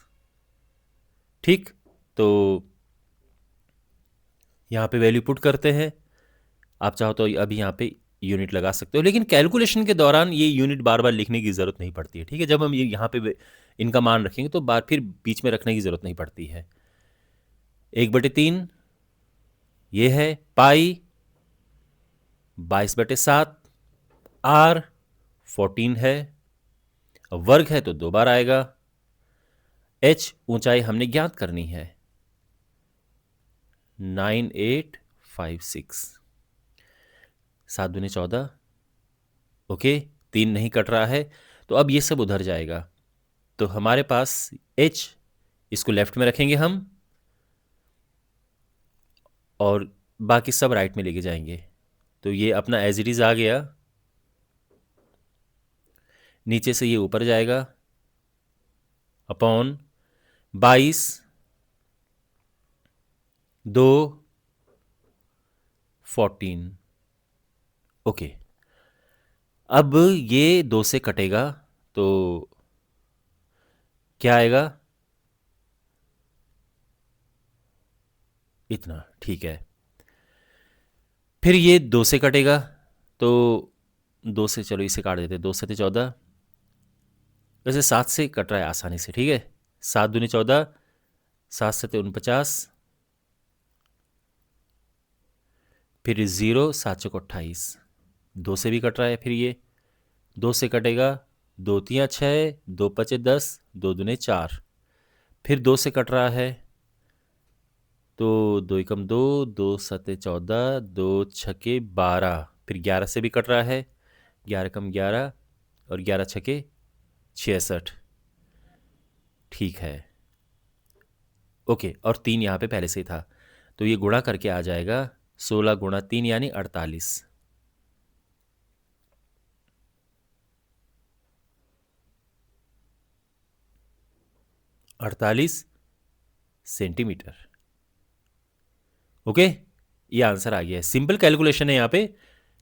ठीक, तो यहाँ पे वैल्यू पुट करते हैं। आप चाहो तो अभी यहाँ पे यूनिट लगा सकते हो, लेकिन कैलकुलेशन के दौरान ये यूनिट बार बार लिखने की ज़रूरत नहीं पड़ती है। ठीक है, जब हम ये यहाँ पे इनका मान रखेंगे तो बार फिर बीच में रखने की ज़रूरत नहीं पड़ती है। 1/3 ये है, पाई 22/7, आर 14 है, वर्ग है तो 2 बार आएगा। एच ऊंचाई हमने ज्ञात करनी है 9856, 7×2 = 14। ओके, 3 नहीं कट रहा है, तो अब ये सब उधर जाएगा। तो हमारे पास h, इसको लेफ्ट में रखेंगे हम, और बाकी सब राइट में लेके जाएंगे। तो ये अपना एज इट इज़ आ गया, नीचे से ये ऊपर जाएगा अपॉन 22 2 14। ओके, अब ये 2 से कटेगा तो क्या आएगा, इतना। ठीक है, फिर ये 2 से कटेगा, तो 2 से, चलो इसे काट देते हैं, 2 7 14। वैसे 7 से कट रहा है आसानी से। ठीक है, 7×2 = 14, 7 7 49, फिर 0, 7 चौक 28, 2 से भी कट रहा है। फिर ये 2 से कटेगा, 2 3 6, 2 5 10, 2 दूने 4, फिर 2 से कट रहा है, तो 2 एकम 2, 2 7 14, 2 6 12, फिर 11 से भी कट रहा है, 11 कम 11, और 11 6 66। ठीक है, ओके, और 3 यहाँ पे पहले से ही था, तो ये गुणा करके आ जाएगा 16 गुणा 3 यानी 48। 48 सेंटीमीटर। ओके, ये आंसर आ गया है। सिंपल कैलकुलेशन है यहाँ पे,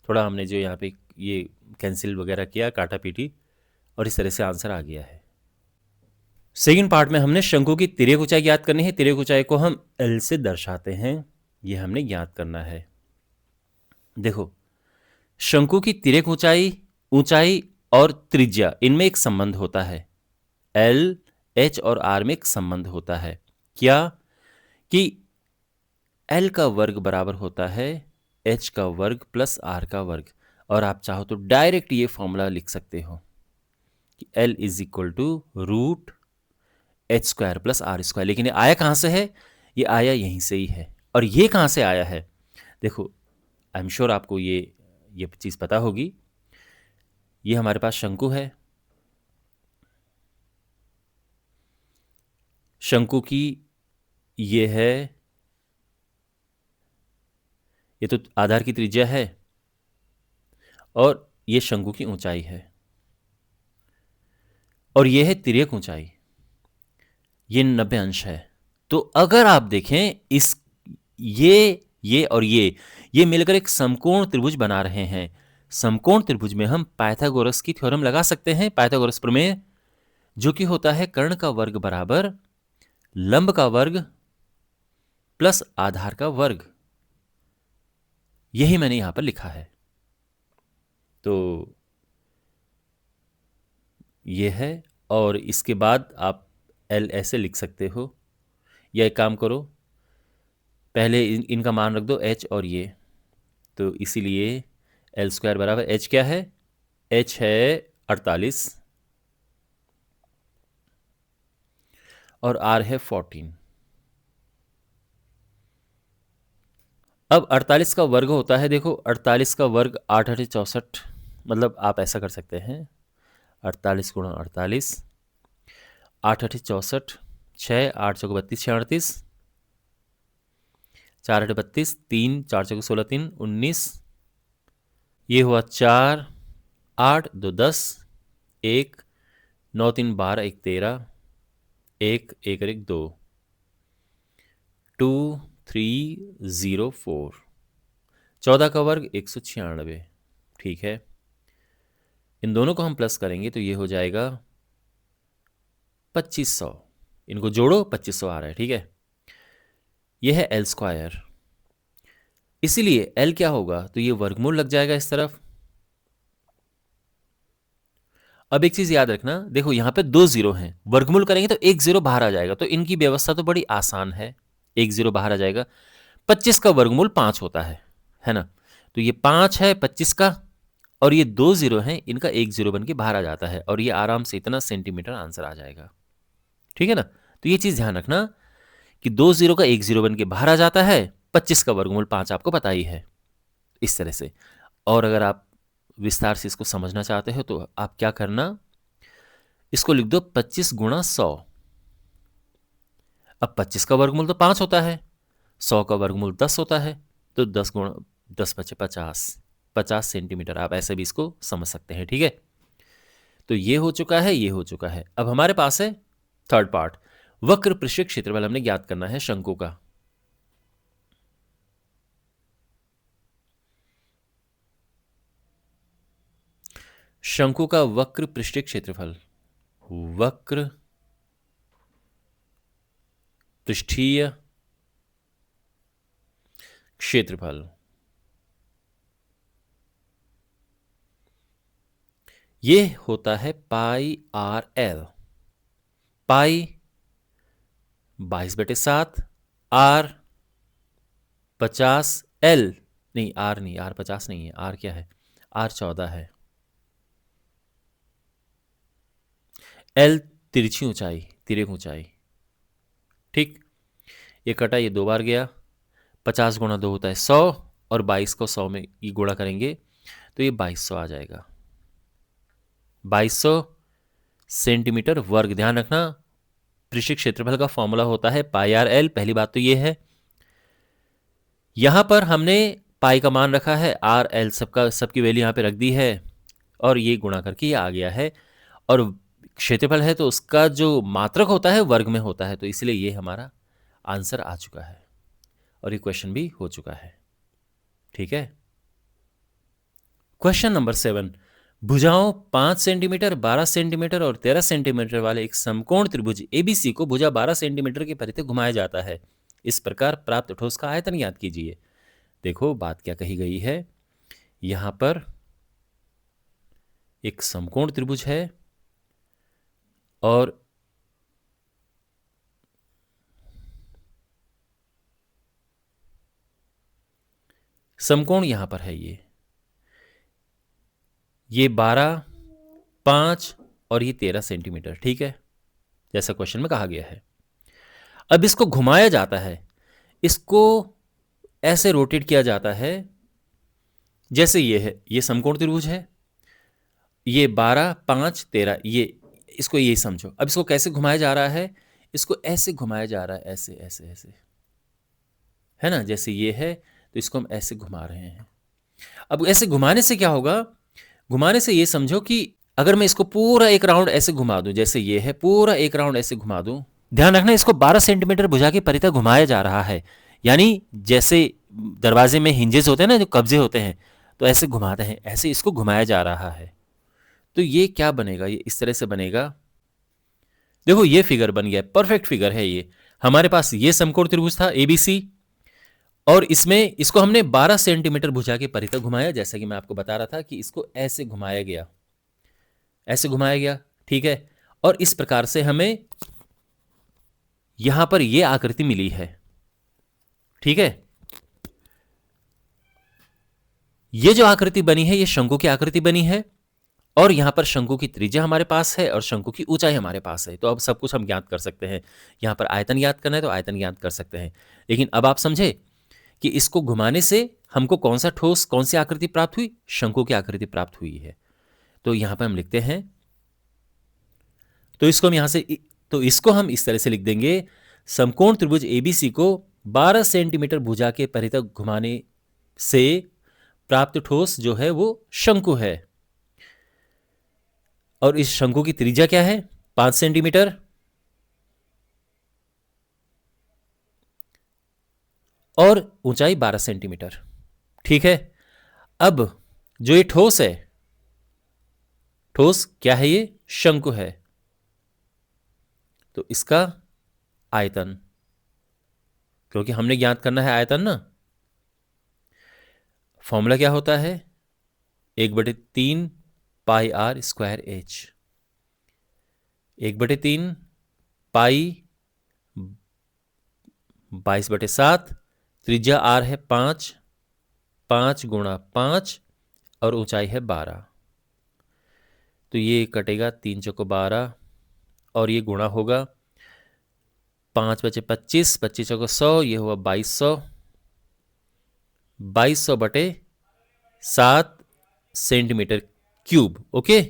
थोड़ा हमने जो यहाँ पे ये कैंसिल वगैरह किया, काटा पीटी, और इस तरह से आंसर आ गया है। सेकंड पार्ट में हमने शंकु की तिर्यक ऊंचाई ज्ञात करनी है। तिर्यक ऊंचाई को हम एल से दर्शाते हैं, ये हमने ज्ञात करना है। देखो, शंकु की तिर्यक ऊंचाई, ऊंचाई और त्रिज्या, इनमें एक संबंध होता है। एल, एच और आर में एक संबंध होता है। क्या? कि एल का वर्ग बराबर होता है एच का वर्ग प्लस आर का वर्ग। और आप चाहो तो डायरेक्ट ये फॉर्मूला लिख सकते हो कि L is equal to root H square plus R square. लेकिन ये आया कहाँ से है? ये आया यहीं से ही है। और ये कहाँ से आया है? देखो, आई एम श्योर आपको ये चीज़ पता होगी। ये हमारे पास शंकु है, शंकु की ये है, ये तो आधार की त्रिज्या है, और ये शंकु की ऊंचाई है, और ये है तिर्यक ऊंचाई, ये 90 अंश है। तो अगर आप देखें इस ये और ये मिलकर एक समकोण त्रिभुज बना रहे हैं। समकोण त्रिभुज में हम पाइथागोरस की थ्योरम लगा सकते हैं, पाइथागोरस प्रमेय, जो कि होता है कर्ण का वर्ग बराबर लंब का वर्ग प्लस आधार का वर्ग। यही मैंने यहां पर लिखा है। तो ये है, और इसके बाद आप एल ऐसे लिख सकते हो, या एक काम करो, पहले इनका मान रख दो एच और ये। तो इसीलिए एल स्क्वायर बराबर एच क्या है? एच है 48 और आर है 14। अब 48 का वर्ग होता है, देखो 48 का वर्ग 8 8 64, मतलब आप ऐसा कर सकते हैं 48 गुणा 48, 8 8 64, 6 8 चौको 32, 6 38, 4 8 32, 3 4 चौको 16, 3 19, ये हुआ 4 8 2 10, 1 9 3 12, 1 13, 1 1 1 2, 2 3 0 4, 14 का वर्ग 196। ठीक है, इन दोनों को हम प्लस करेंगे तो ये हो जाएगा 2500। इनको जोड़ो, 2500 आ रहा है। ठीक है, ये है एल स्क्वायर, इसीलिए एल क्या होगा? तो ये वर्गमूल लग जाएगा इस तरफ। अब एक चीज याद रखना, देखो यहां पे 2 जीरो हैं, वर्गमूल करेंगे तो 1 जीरो बाहर आ जाएगा, तो इनकी व्यवस्था तो बड़ी आसान है। 1 जीरो बाहर आ जाएगा। 25 का वर्गमूल 5 होता है ना? तो ये 5 है 25 का, और ये 2 जीरो हैं, इनका 1 जीरो बन के बाहर आ जाता है, और ये आराम से इतना सेंटीमीटर आंसर आ जाएगा। ठीक है ना? तो ये चीज ध्यान रखना कि 2 जीरो का 1 जीरो बन के बाहर आ जाता है, 25 का वर्गमूल 5 आपको पता ही है, इस तरह से। और अगर आप विस्तार से इसको समझना चाहते हो तो आप क्या करना, इसको लिख दो 25 गुणा 100। अब 25 का वर्गमूल तो 5 होता है, 100 का वर्गमूल 10 होता है, तो 10 गुणा 10 बचे 50, 50 सेंटीमीटर। आप ऐसे भी इसको समझ सकते हैं। ठीक है, तो ये हो चुका है, ये हो चुका है। अब हमारे पास है थर्ड पार्ट, वक्र पृष्ठीय क्षेत्रफल हमने ज्ञात करना है शंकु का। शंकु का वक्र पृष्ठीय क्षेत्रफल, वक्र पृष्ठीय क्षेत्रफल, ये होता है pi r l. Pi 22/7, r 50, l नहीं, आर नहीं, आर 50 नहीं है, आर क्या है? आर 14 है। एल तिरछी ऊंचाई, तिर्यक ऊंचाई। ठीक, ये कटा, ये 2 बार गया, 50 गुणा 2 होता है 100, और 22 को 100 में ये गुणा करेंगे तो ये 2200 आ जाएगा। 2200 सेंटीमीटर वर्ग। ध्यान रखना पृष्ठीय क्षेत्रफल का फॉर्मूला होता है पाई आर एल। पहली बात तो ये है, यहां पर हमने पाई का मान रखा है, आर एल सबकी वैल्यू यहां पे रख दी है और ये गुणा करके ये आ गया है। और क्षेत्रफल है तो उसका जो मात्रक होता है वर्ग में होता है, तो इसलिए ये हमारा आंसर आ चुका है और ये क्वेश्चन भी हो चुका है। ठीक है। क्वेश्चन नंबर 7, भुजाओं 5 सेंटीमीटर, 12 सेंटीमीटर और 13 सेंटीमीटर वाले एक समकोण त्रिभुज एबीसी को भुजा 12 सेंटीमीटर के परिधि घुमाया जाता है। इस प्रकार प्राप्त ठोस का आयतन ज्ञात कीजिए। देखो बात क्या कही गई है, यहां पर एक समकोण त्रिभुज है और समकोण यहां पर है ये 12, 5 और ये 13 सेंटीमीटर। ठीक है, जैसा क्वेश्चन में कहा गया है। अब इसको घुमाया जाता है, इसको ऐसे रोटेट किया जाता है जैसे ये है, ये समकोण त्रिभुज है, ये 12, 5, 13, ये इसको ये समझो। अब इसको कैसे घुमाया जा रहा है, इसको ऐसे घुमाया जा रहा है, ऐसे ऐसे ऐसे, है ना, जैसे ये है तो इसको हम ऐसे घुमा रहे हैं। अब ऐसे घुमाने से क्या होगा, घुमाने से ये समझो कि अगर मैं इसको पूरा एक राउंड ऐसे घुमा दूं, जैसे ये है, पूरा एक राउंड ऐसे घुमा दूं, ध्यान रखना इसको 12 सेंटीमीटर भुजा की परिधि घुमाया जा रहा है। यानी जैसे दरवाजे में हिंजेस होते हैं ना, जो कब्जे होते हैं, तो ऐसे घुमाते हैं, ऐसे इसको घुमाया जा रहा है। तो ये क्या बनेगा, ये इस तरह से बनेगा। देखो ये फिगर बन गया, परफेक्ट फिगर है ये। हमारे पास ये समकोण त्रिभुज था एबीसी और इसमें इसको हमने 12 सेंटीमीटर भुजा के परिधि घुमाया, जैसा कि मैं आपको बता रहा था कि इसको ऐसे घुमाया गया, ऐसे घुमाया गया। ठीक है, और इस प्रकार से हमें यहां पर यह आकृति मिली है। ठीक है, ये जो आकृति बनी है ये शंकु की आकृति बनी है और यहां पर शंकु की त्रिज्या हमारे पास है और शंकु की ऊंचाई हमारे पास है। तो अब सब कुछ हम ज्ञात कर सकते हैं। यहां पर आयतन ज्ञात करना है तो आयतन ज्ञात कर सकते हैं। लेकिन अब आप समझे कि इसको घुमाने से हमको कौन सा ठोस, कौन सी आकृति प्राप्त हुई, शंकु की आकृति प्राप्त हुई है। तो यहां पर हम लिखते हैं, तो इसको हम यहां से, तो इसको हम इस तरह से लिख देंगे, समकोण त्रिभुज एबीसी को 12 सेंटीमीटर भुजा के परिधि घुमाने से प्राप्त ठोस जो है वो शंकु है। और इस शंकु की त्रिज्या क्या है, 5 सेंटीमीटर और ऊंचाई 12 सेंटीमीटर। ठीक है, अब जो ये ठोस है, ठोस क्या है, ये शंकु है, तो इसका आयतन, क्योंकि हमने ज्ञात करना है आयतन ना, फॉर्मूला क्या होता है, 1/3 pi are square h, 1/3 pi 22/7, त्रिज्या आर है 5, 5 गुणा 5 और ऊंचाई है 12। तो ये कटेगा 3 चौको 12 और ये गुणा होगा 5 बचे 25, 25 चौको 100, ये हुआ 2200, 2200/7 सेंटीमीटर क्यूब। ओके,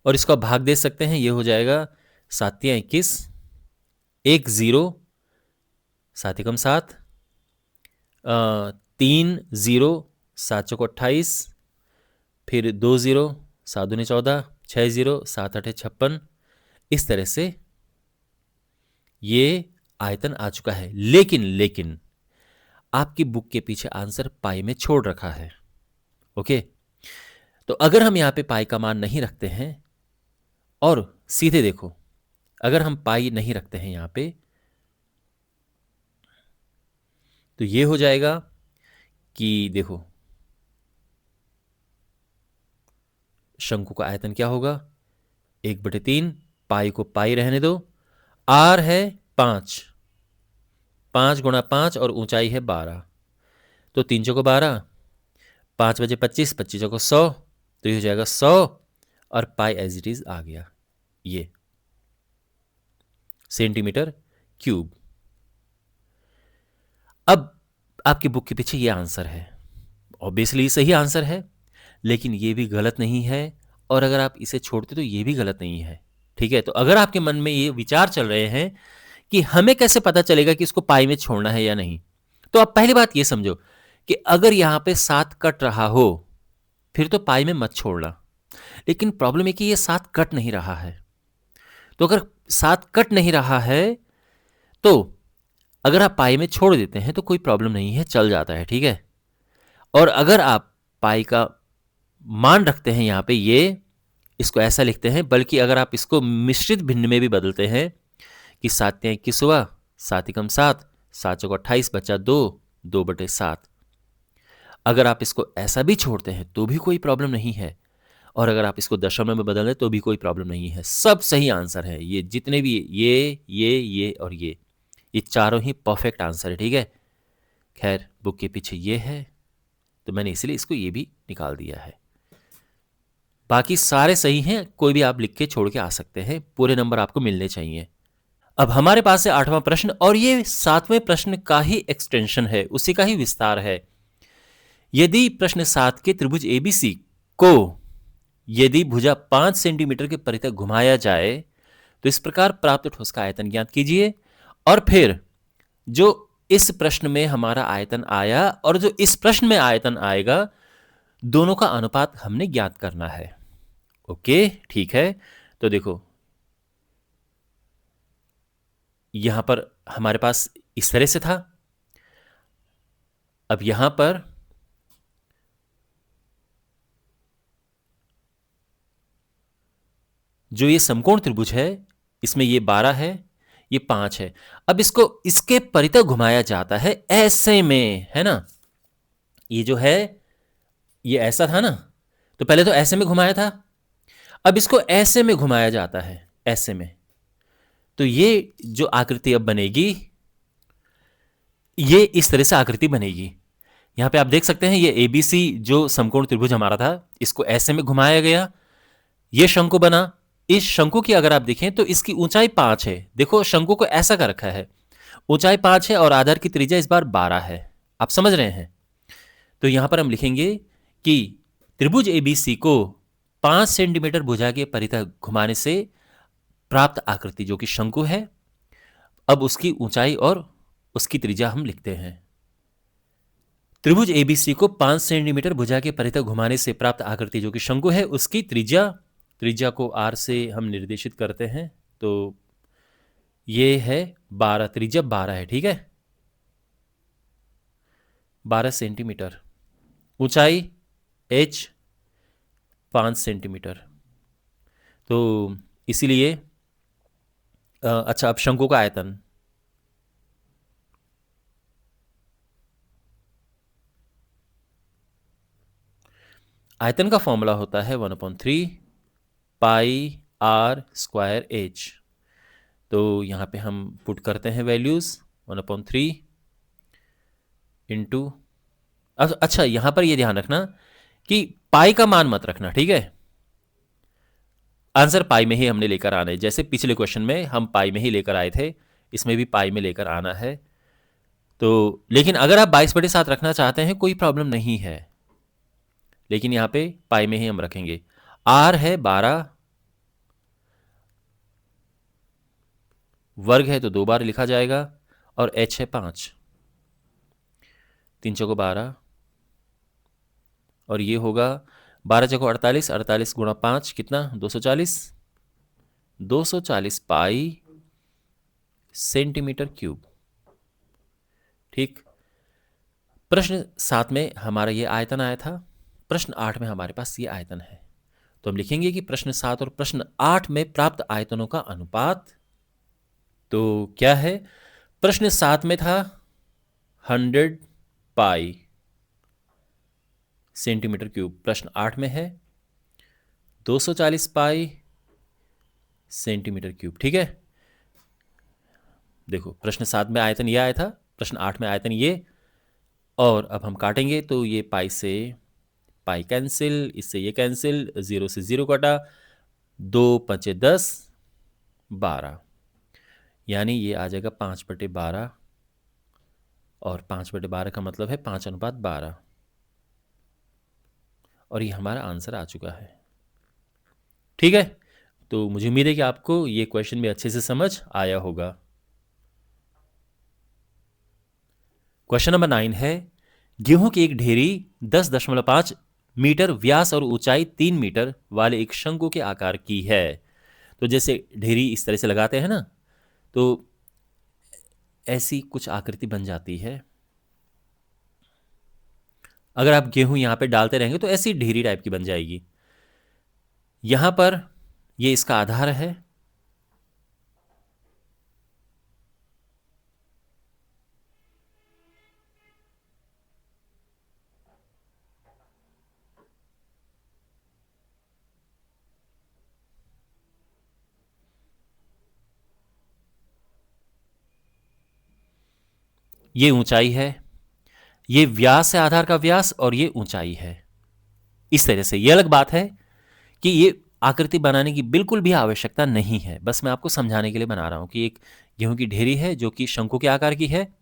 और इसका भाग दे सकते हैं, ये हो जाएगा 7 या 21, 1 0 7 एकम 7, 3 0 7 चौको 28, फिर 2 0 7 दूनी 14, 6 0 7 8 56। इस तरह से ये आयतन आ चुका है। लेकिन आपकी बुक के पीछे आंसर पाई में छोड़ रखा है। ओके, तो अगर हम यहां पे पाई का मान नहीं रखते हैं और सीधे देखो, अगर हम पाई नहीं रखते हैं यहां पे, तो ये हो जाएगा कि देखो शंकु का आयतन क्या होगा, 1/3 पाई को पाई रहने दो, आर है 5, 5 गुणा 5 और ऊंचाई है 12, तो 3 चौको 12, 5 बजे 25, 25 चौको 100, तो ये हो जाएगा 100 और पाई एज इट इज आ गया ये सेंटीमीटर क्यूब। अब आपकी बुक के पीछे ये आंसर है, ऑब्वियसली सही आंसर है, लेकिन ये भी गलत नहीं है और अगर आप इसे छोड़ते तो ये भी गलत नहीं है। ठीक है, तो अगर आपके मन में ये विचार चल रहे हैं कि हमें कैसे पता चलेगा कि इसको पाई में छोड़ना है या नहीं, तो आप पहली बात ये समझो कि अगर यहां पे 7 कट रहा हो फिर तो पाई में मत छोड़ना। लेकिन प्रॉब्लम है कि ये 7 कट नहीं रहा है। तो अगर 7 कट नहीं रहा है तो अगर आप पाई में छोड़ देते हैं तो कोई प्रॉब्लम नहीं है, चल जाता है, ठीक है। और अगर आप पाई का मान रखते हैं यहां पे, ये इसको ऐसा लिखते हैं, बल्कि अगर आप इसको मिश्रित भिन्न में भी बदलते हैं कि 7 या 21 हुआ, 7 एकम 7, 7 चौको 28 बचा 2, 2/7। अगर आप इसको ऐसा भी छोड़ते हैं तो भी कोई प्रॉब्लम नहीं है, और अगर आप इसको दशमलव में बदल दें तो भी कोई प्रॉब्लम नहीं है। सब सही आंसर है, ये जितने भी ये और ये चारों ही परफेक्ट आंसर है, ठीक है। खैर बुक के पीछे ये है तो मैंने इसलिए इसको ये भी निकाल दिया है। बाकी सारे सही हैं, कोई भी आप लिख के छोड़ के आ सकते हैं, पूरे नंबर आपको मिलने चाहिए। अब हमारे पास है 8वां प्रश्न, और ये 7वें प्रश्न का ही एक्सटेंशन है, उसी का ही विस्तार है। यदि प्रश्न 7 के त्रिभुज एबीसी को यदि भुजा 5 सेंटीमीटर के परितः घुमाया जाए तो इस प्रकार प्राप्त ठोस का आयतन ज्ञात कीजिए। और फिर जो इस प्रश्न में हमारा आयतन आया और जो इस प्रश्न में आयतन आएगा, दोनों का अनुपात हमने ज्ञात करना है। ओके, ठीक है। तो देखो यहां पर हमारे पास इस तरह से था, अब यहां पर जो ये समकोण त्रिभुज है, इसमें ये 12 है, ये 5 है। अब इसको इसके परितः घुमाया जाता है ऐसे में, है ना। ये जो है ये ऐसा था ना, तो पहले तो ऐसे में घुमाया था, अब इसको ऐसे में घुमाया जाता है, ऐसे में। तो ये जो आकृति अब बनेगी, ये इस तरह से आकृति बनेगी। यहां पे आप देख सकते हैं ये एबीसी जो समकोण त्रिभुज हमारा था, इसको ऐसे में घुमाया गया, ये शंकु बना। इस शंकु की अगर आप देखें तो इसकी ऊंचाई 5 है। देखो शंकु को ऐसा कर रखा है, ऊंचाई 5 है और आधार की त्रिज्या इस बार 12 है। आप समझ रहे हैं। तो यहां पर हम लिखेंगे कि त्रिभुज एबीसी को 5 सेंटीमीटर भुजा के परितः घुमाने से प्राप्त आकृति जो कि शंकु है, अब उसकी ऊंचाई और उसकी त्रिज्या हम लिखते हैं। त्रिभुज एबीसी को 5 सेंटीमीटर भुजा के परितः घुमाने से प्राप्त आकृति जो कि शंकु है, उसकी त्रिज्या को r से हम निर्देशित करते हैं। तो ये है 12, त्रिज्या 12 है, ठीक है, 12 सेंटीमीटर, ऊंचाई h 5 सेंटीमीटर। तो इसीलिए अच्छा, अब शंकु का आयतन, आयतन का फॉर्मूला होता है 1/3 पाई r स्क्वायर h। तो यहां पे हम पुट करते हैं वैल्यूज 1/3 इंटू, अच्छा यहां पर ये ध्यान रखना कि पाई का मान मत रखना, ठीक है। आंसर पाई में ही हमने लेकर आना है, जैसे पिछले क्वेश्चन में हम पाई में ही लेकर आए थे, इसमें भी पाई में लेकर आना है। तो लेकिन अगर आप 22/7 रखना चाहते हैं कोई प्रॉब्लम नहीं है, लेकिन यहां पे पाई में ही हम रखेंगे। r है 12, वर्ग है तो 2 बार लिखा जाएगा, और h है 5, 3 चौको 12, और ये होगा 12 चौको 48, 48 गुणा 5 कितना, 240, 240 पाई सेंटीमीटर क्यूब, ठीक। प्रश्न 7 में हमारा ये आयतन आया था, प्रश्न 8 में हमारे पास ये आयतन है। तो हम लिखेंगे कि प्रश्न 7 और प्रश्न 8 में प्राप्त आयतनों का अनुपात, तो क्या है, प्रश्न 7 में था 100 पाई सेंटीमीटर क्यूब, प्रश्न 8 में है 240 पाई सेंटीमीटर क्यूब, ठीक है। देखो प्रश्न 7 में आयतन ये आया था, प्रश्न 8 में आयतन ये, और अब हम काटेंगे तो ये पाई से पाई कैंसिल, इससे ये कैंसिल, 0 से 0 कटा, 2 5 10 12, यानी ये आ जाएगा 5/12, और 5/12 का मतलब है 5:12, और ये हमारा आंसर आ चुका है, ठीक है। तो मुझे उम्मीद है कि आपको ये क्वेश्चन भी अच्छे से समझ आया होगा। क्वेश्चन नंबर 9 है, गेहूं की एक ढेरी 10.5 मीटर व्यास और ऊंचाई 3 मीटर वाले एक शंकु के आकार की है। तो जैसे ढेरी इस तरह से लगाते हैं ना, तो ऐसी कुछ आकृति बन जाती है। अगर आप गेहूं यहां पे डालते रहेंगे तो ऐसी ढेरी टाइप की बन जाएगी। यहां पर ये इसका आधार है, ये ऊंचाई है, ये व्यास है, आधार का व्यास, और ये ऊंचाई है। इस तरह से ये अलग बात है कि ये आकृति बनाने की बिल्कुल भी आवश्यकता नहीं है, बस मैं आपको समझाने के लिए बना रहा हूं कि एक गेहूं की ढेरी है जो कि शंकु के आकार की है,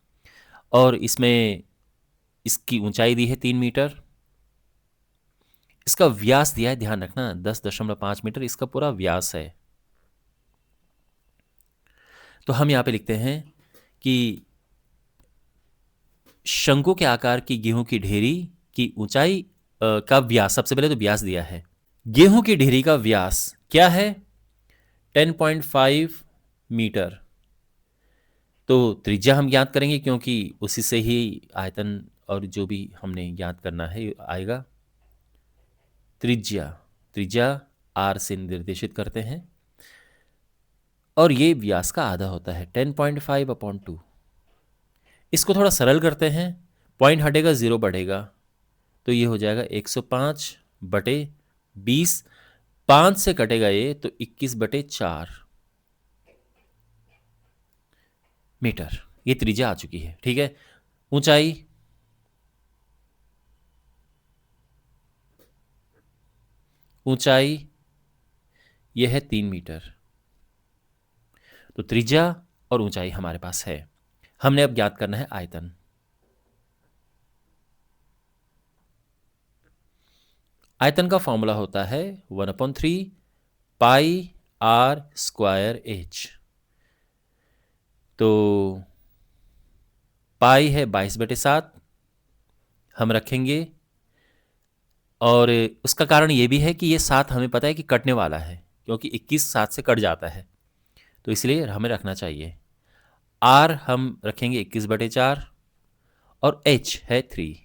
और इसमें इसकी ऊंचाई दी है 3 मीटर, इसका व्यास दिया है, ध्यान रखना 10.5 मीटर इसका पूरा व्यास है। तो हम यहां पे लिखते हैं कि शंकु के आकार की गेहूं की ढेरी की ऊंचाई का व्यास, सबसे पहले तो व्यास दिया है। गेहूं की ढेरी का व्यास क्या है? 10.5 मीटर। तो त्रिज्या हम ज्ञात करेंगे क्योंकि उसी से ही आयतन और जो भी हमने ज्ञात करना है आएगा। त्रिज्या, त्रिज्या r से निर्देशित करते हैं, और ये व्यास का आधा होता है 10.5/2। इसको थोड़ा सरल करते हैं, पॉइंट हटेगा 0 बढ़ेगा, तो ये हो जाएगा 105/20। 5 से कटेगा ये तो 21/4 मीटर, ये त्रिज्या आ चुकी है। ठीक है, ऊंचाई ऊंचाई यह है 3 मीटर। तो त्रिज्या और ऊंचाई हमारे पास है। हमने अब ज्ञात करना है आयतन। आयतन का फॉर्मूला होता है 1/3 पाई r स्क्वायर h। तो पाई है 22/7 हम रखेंगे, और उसका कारण ये भी है कि ये 7 हमें पता है कि कटने वाला है, क्योंकि 21 7 से कट जाता है, तो इसलिए हमें रखना चाहिए। r हम रखेंगे 21/4 और h है 3।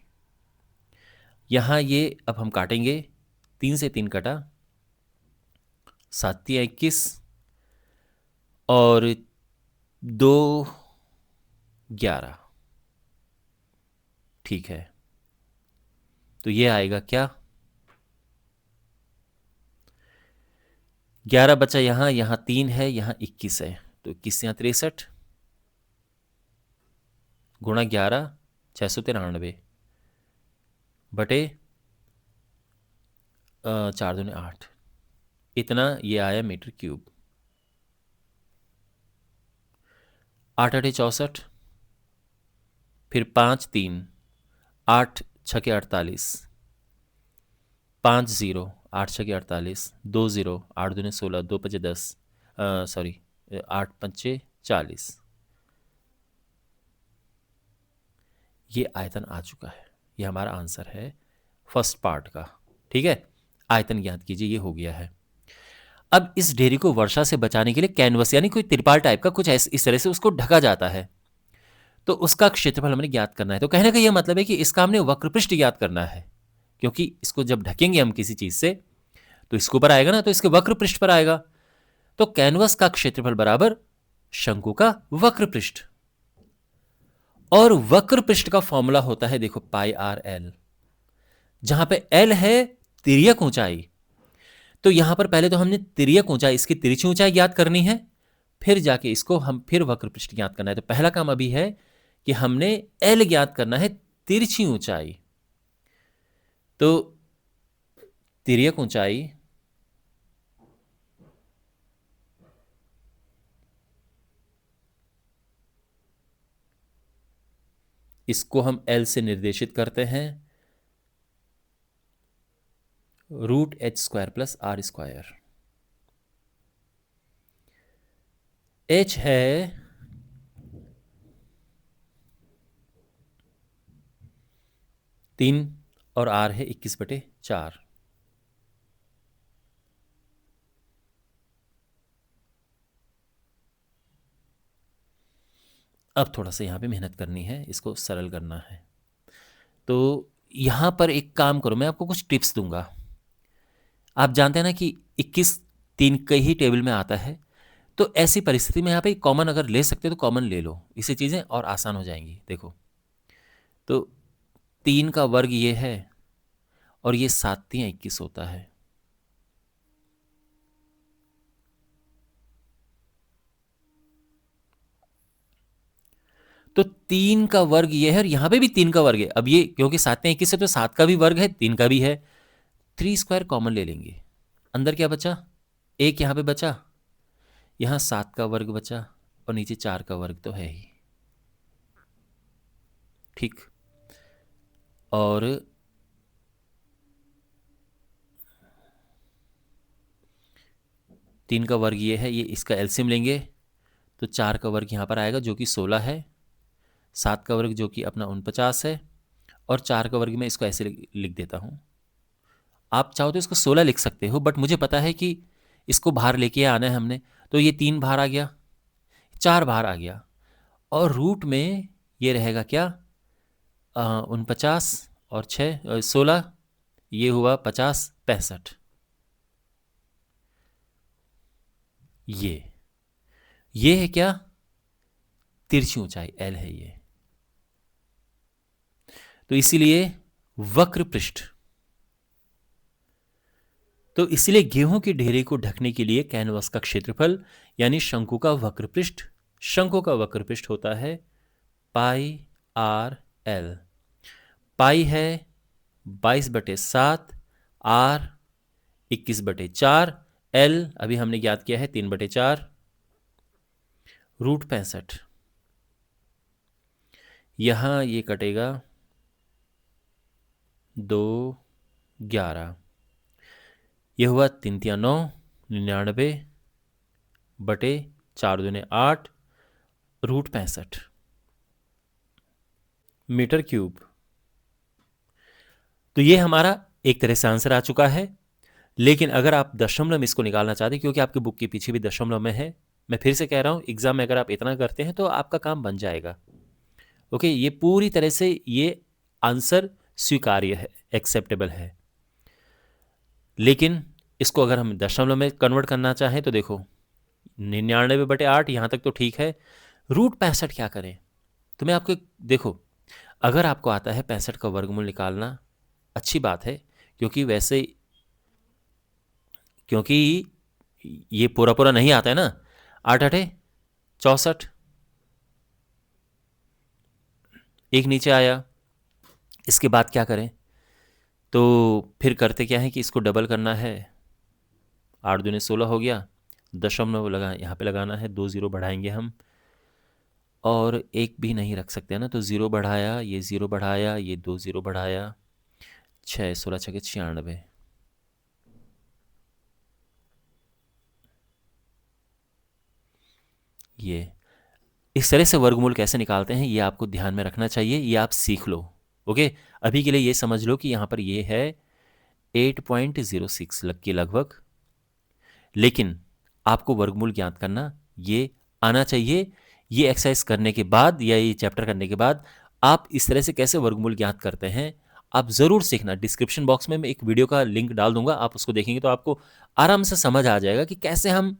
यहाँ ये अब हम काटेंगे, 3 से 3 कटा, 7 × 21 और 2 11। ठीक है, तो ये आएगा क्या? 11 बचा यहाँ, यहाँ 3 है, यहाँ 21 है, तो 21 यहाँ 63 गुणा 11 693 बटे 4 दूनी 8, इतना ये आया मीटर क्यूब। 8 8 64, फिर 5 3, 8 6 48, 5 0, 8 6 48, 2 0, 8 दूनी 16, 2 5 10, सॉरी 8 5 40। ये आयतन आ चुका है, ये हमारा आंसर है फर्स्ट पार्ट का। ठीक है, आयतन ज्ञात कीजिए, ये हो गया है। अब इस ढेरी को वर्षा से बचाने के लिए कैनवस यानी कोई तिरपाल टाइप का कुछ इस तरह से उसको ढका जाता है, तो उसका क्षेत्रफल हमें ज्ञात करना है। तो कहने का यह मतलब है कि इसका हमने वक्रपृष्ठ ज्ञात करना है, क्योंकि इसको जब ढकेंगे हम किसी चीज से तो इसके ऊपर आएगा ना, तो इसके वक्रपृष्ठ पर आएगा। तो कैनवस का क्षेत्रफल बराबर शंकु का वक्रपृष्ठ, और वक्रपृष्ठ का फॉर्मूला होता है, देखो पाई r l, जहां पे l है तिर्यक ऊंचाई। तो यहां पर पहले तो हमने तिर्यक ऊंचाई, इसकी तिरछी ऊंचाई ज्ञात करनी है, फिर जाके इसको हम फिर वक्रपृष्ठ ज्ञात करना है। तो पहला काम अभी है कि हमने l ज्ञात करना है, तिरछी ऊंचाई। तो तिर्यक ऊंचाई इसको हम l से निर्देशित करते हैं, √h² + r²। h है 3 और r है 21/4। अब थोड़ा सा यहाँ पे मेहनत करनी है, इसको सरल करना है। तो यहाँ पर एक काम करो, मैं आपको कुछ टिप्स दूंगा। आप जानते हैं ना कि 21 3 के ही टेबल में आता है, तो ऐसी परिस्थिति में यहाँ पे कॉमन अगर ले सकते हो तो कॉमन ले लो, इससे चीज़ें और आसान हो जाएंगी। देखो, तो 3 का वर्ग ये है और ये 7×3=21 होता है। तो 3 का वर्ग ये है और यहाँ पे भी 3 का वर्ग है। अब ये क्योंकि 7×21 है तो 7 का भी वर्ग है, 3 का भी है। 3² कॉमन ले लेंगे। अंदर क्या बचा? एक यहाँ पे बचा, यहाँ 7 का वर्ग बचा और नीचे 4 का वर्ग तो है ही। ठीक, और 3 का वर्ग ये है, ये इसका एलसीएम लेंगे तो 4 का वर्ग यहाँ पर आएगा जो कि 16 है, 7 का वर्ग जो कि अपना 49 है, और 4 का वर्ग मैं इसको ऐसे लिख देता हूँ। आप चाहो तो इसको 16 लिख सकते हो, बट मुझे पता है कि इसको बाहर लेके आना है हमने, तो ये 3 बाहर आ गया, 4 बाहर आ गया, और रूट में ये रहेगा क्या? 49 और 16, ये हुआ 50, 65। ये है क्या? तिरछी ऊंचाई एल है ये। तो इसीलिए वक्र पृष्ठ, तो इसलिए गेहूं के ढेरे को ढकने के लिए कैनवस का क्षेत्रफल यानी शंकु का वक्र पृष्ठ, शंकु का वक्र पृष्ठ होता है πr/l। पाई है 22/7, आर 21/4, एल अभी हमने ज्ञात किया है 3/4, √65। यहां ये कटेगा 2, 11, यह हुआ 3×9, 99/4×8, √65 मीटर क्यूब। तो ये हमारा एक तरह से आंसर आ चुका है। लेकिन अगर आप दशमलव में इसको निकालना चाहते हैं, क्योंकि आपके बुक के पीछे भी दशमलव में है, मैं फिर से कह रहा हूं, एग्जाम में अगर आप इतना करते हैं तो आपका काम बन जाएगा। ओके, ये पूरी तरह से ये आंसर स्वीकार्य है, एक्सेप्टेबल है। लेकिन इसको अगर हम दशमलव में कन्वर्ट करना चाहें तो देखो, 99/8 यहां तक तो ठीक है, √65 क्या करें? तो मैं आपको देखो, अगर आपको आता है 65 का वर्गमूल निकालना, अच्छी बात है, क्योंकि वैसे क्योंकि ये पूरा पूरा नहीं आता है ना। 8×8 64, एक नीचे आया। इसके बाद क्या करें? तो फिर करते क्या है कि इसको डबल करना है, 8×2 16 हो गया, दशमलव लगा यहाँ पे लगाना है, 2 0 बढ़ाएंगे हम, और एक भी नहीं रख सकते ना, तो 0 बढ़ाया, ये 0 बढ़ाया, ये 2 0 बढ़ाया, 6 16 6 96। ये इस तरह से वर्गमूल कैसे निकालते हैं ये आपको ध्यान में रखना चाहिए, ये आप सीख लो। ओके, अभी के लिए ये समझ लो कि यहाँ पर ये है 8.06 के लगभग। लेकिन आपको वर्गमूल ज्ञात करना ये आना चाहिए। ये एक्सरसाइज करने के बाद या ये चैप्टर करने के बाद आप इस तरह से कैसे वर्गमूल ज्ञात करते हैं आप ज़रूर सीखना। डिस्क्रिप्शन बॉक्स में मैं एक वीडियो का लिंक डाल दूंगा, आप उसको देखेंगे तो आपको आराम से समझ आ जाएगा कि कैसे हम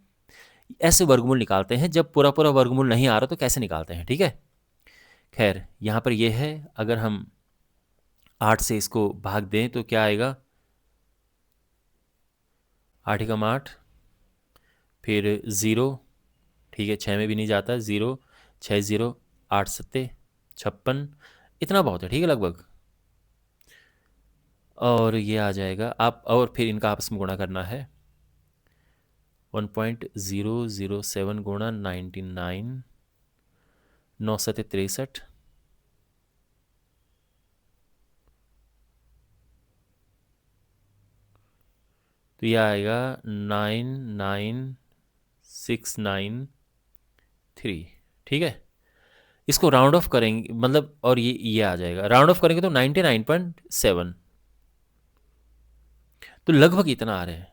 ऐसे वर्गमूल निकालते हैं। जब पूरा पूरा वर्गमूल नहीं आ रहा तो कैसे निकालते हैं, ठीक है। खैर, यहाँ पर यह है, अगर हम 8 से इसको भाग दें तो क्या आएगा? 8×8, फिर 0, ठीक है, 6 में भी नहीं जाता, 0 6 0 8 7 56, इतना बहुत है, ठीक है लगभग। और ये आ जाएगा आप, और फिर इनका आपस में गुणा करना है, 1.007 गुणा 99, 9 7 63, तो यह आएगा 9969 3। ठीक है, इसको राउंड ऑफ करेंगे मतलब, और ये आ जाएगा, राउंड ऑफ करेंगे तो 99.7, तो लगभग इतना आ रहा है,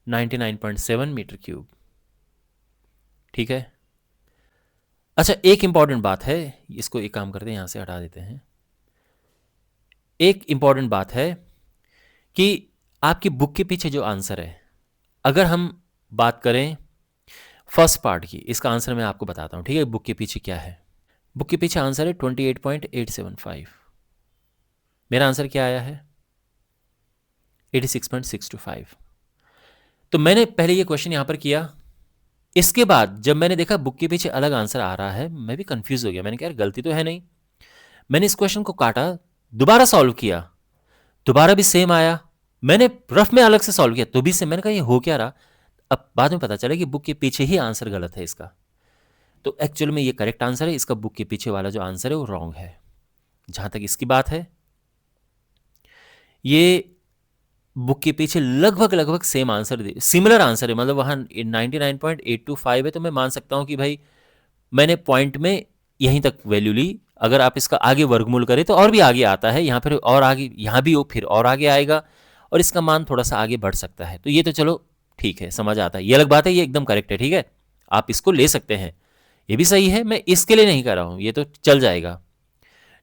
99.7 मीटर क्यूब। ठीक है, अच्छा एक इंपॉर्टेंट बात है, इसको एक काम करते हैं, यहां से हटा देते हैं। एक इंपॉर्टेंट बात है कि आपकी बुक के पीछे जो आंसर है, अगर हम बात करें फर्स्ट पार्ट की, इसका आंसर मैं आपको बताता हूं। ठीक है, बुक के पीछे क्या है, बुक के पीछे आंसर है 28.875। मेरा आंसर क्या आया है 86.625। तो मैंने पहले ये क्वेश्चन यहां पर किया, इसके बाद जब मैंने देखा बुक के पीछे अलग आंसर आ रहा है, मैं भी कंफ्यूज हो गया, मैंने कहा यार गलती तो है नहीं। मैंने इस क्वेश्चन को काटा, दोबारा सॉल्व किया, दोबारा भी सेम आया, मैंने रफ में अलग से सॉल्व किया तो भी सेम। मैंने कहा ये हो क्या रहा, अब बाद में पता चला कि बुक के पीछे ही आंसर गलत है इसका, तो एक्चुअल में ये करेक्ट आंसर है, इसका बुक के पीछे वाला जो आंसर है वो रॉन्ग है। जहां तक इसकी बात है, ये बुक के पीछे लगभग लगभग सेम आंसर, सिमिलर आंसर है, मतलब वहां 99.825 है, तो मैं मान सकता हूं कि भाई मैंने पॉइंट में यहीं तक वैल्यू ली। अगर आप इसका आगे वर्गमूल करें तो और भी आगे आता है, यहाँ पर और आगे, यहाँ भी वो फिर और आगे आएगा, और इसका मान थोड़ा सा आगे बढ़ सकता है। तो ये तो चलो ठीक है, समझ आता है, ये अलग बात है, ये एकदम करेक्ट है। ठीक है, आप इसको ले सकते हैं, ये भी सही है, मैं इसके लिए नहीं कर रहा हूँ, ये तो चल जाएगा।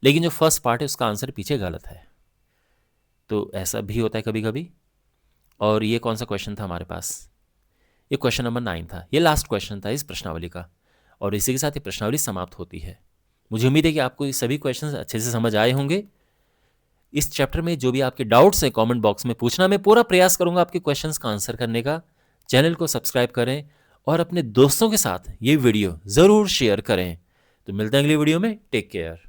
लेकिन जो फर्स्ट पार्ट है उसका आंसर पीछे गलत है, तो ऐसा भी होता है कभी कभी। और ये कौन सा क्वेश्चन था हमारे पास, ये क्वेश्चन नंबर 9 था, ये लास्ट क्वेश्चन था इस प्रश्नावली का, और इसी के साथ ये प्रश्नावली समाप्त होती है। मुझे उम्मीद है कि आपको ये सभी क्वेश्चंस अच्छे से समझ आए होंगे। इस चैप्टर में जो भी आपके डाउट्स हैं कमेंट बॉक्स में पूछना, मैं पूरा प्रयास करूंगा आपके क्वेश्चंस का आंसर करने का। चैनल को सब्सक्राइब करें और अपने दोस्तों के साथ ये वीडियो ज़रूर शेयर करें। तो मिलते हैं अगली वीडियो में, टेक केयर।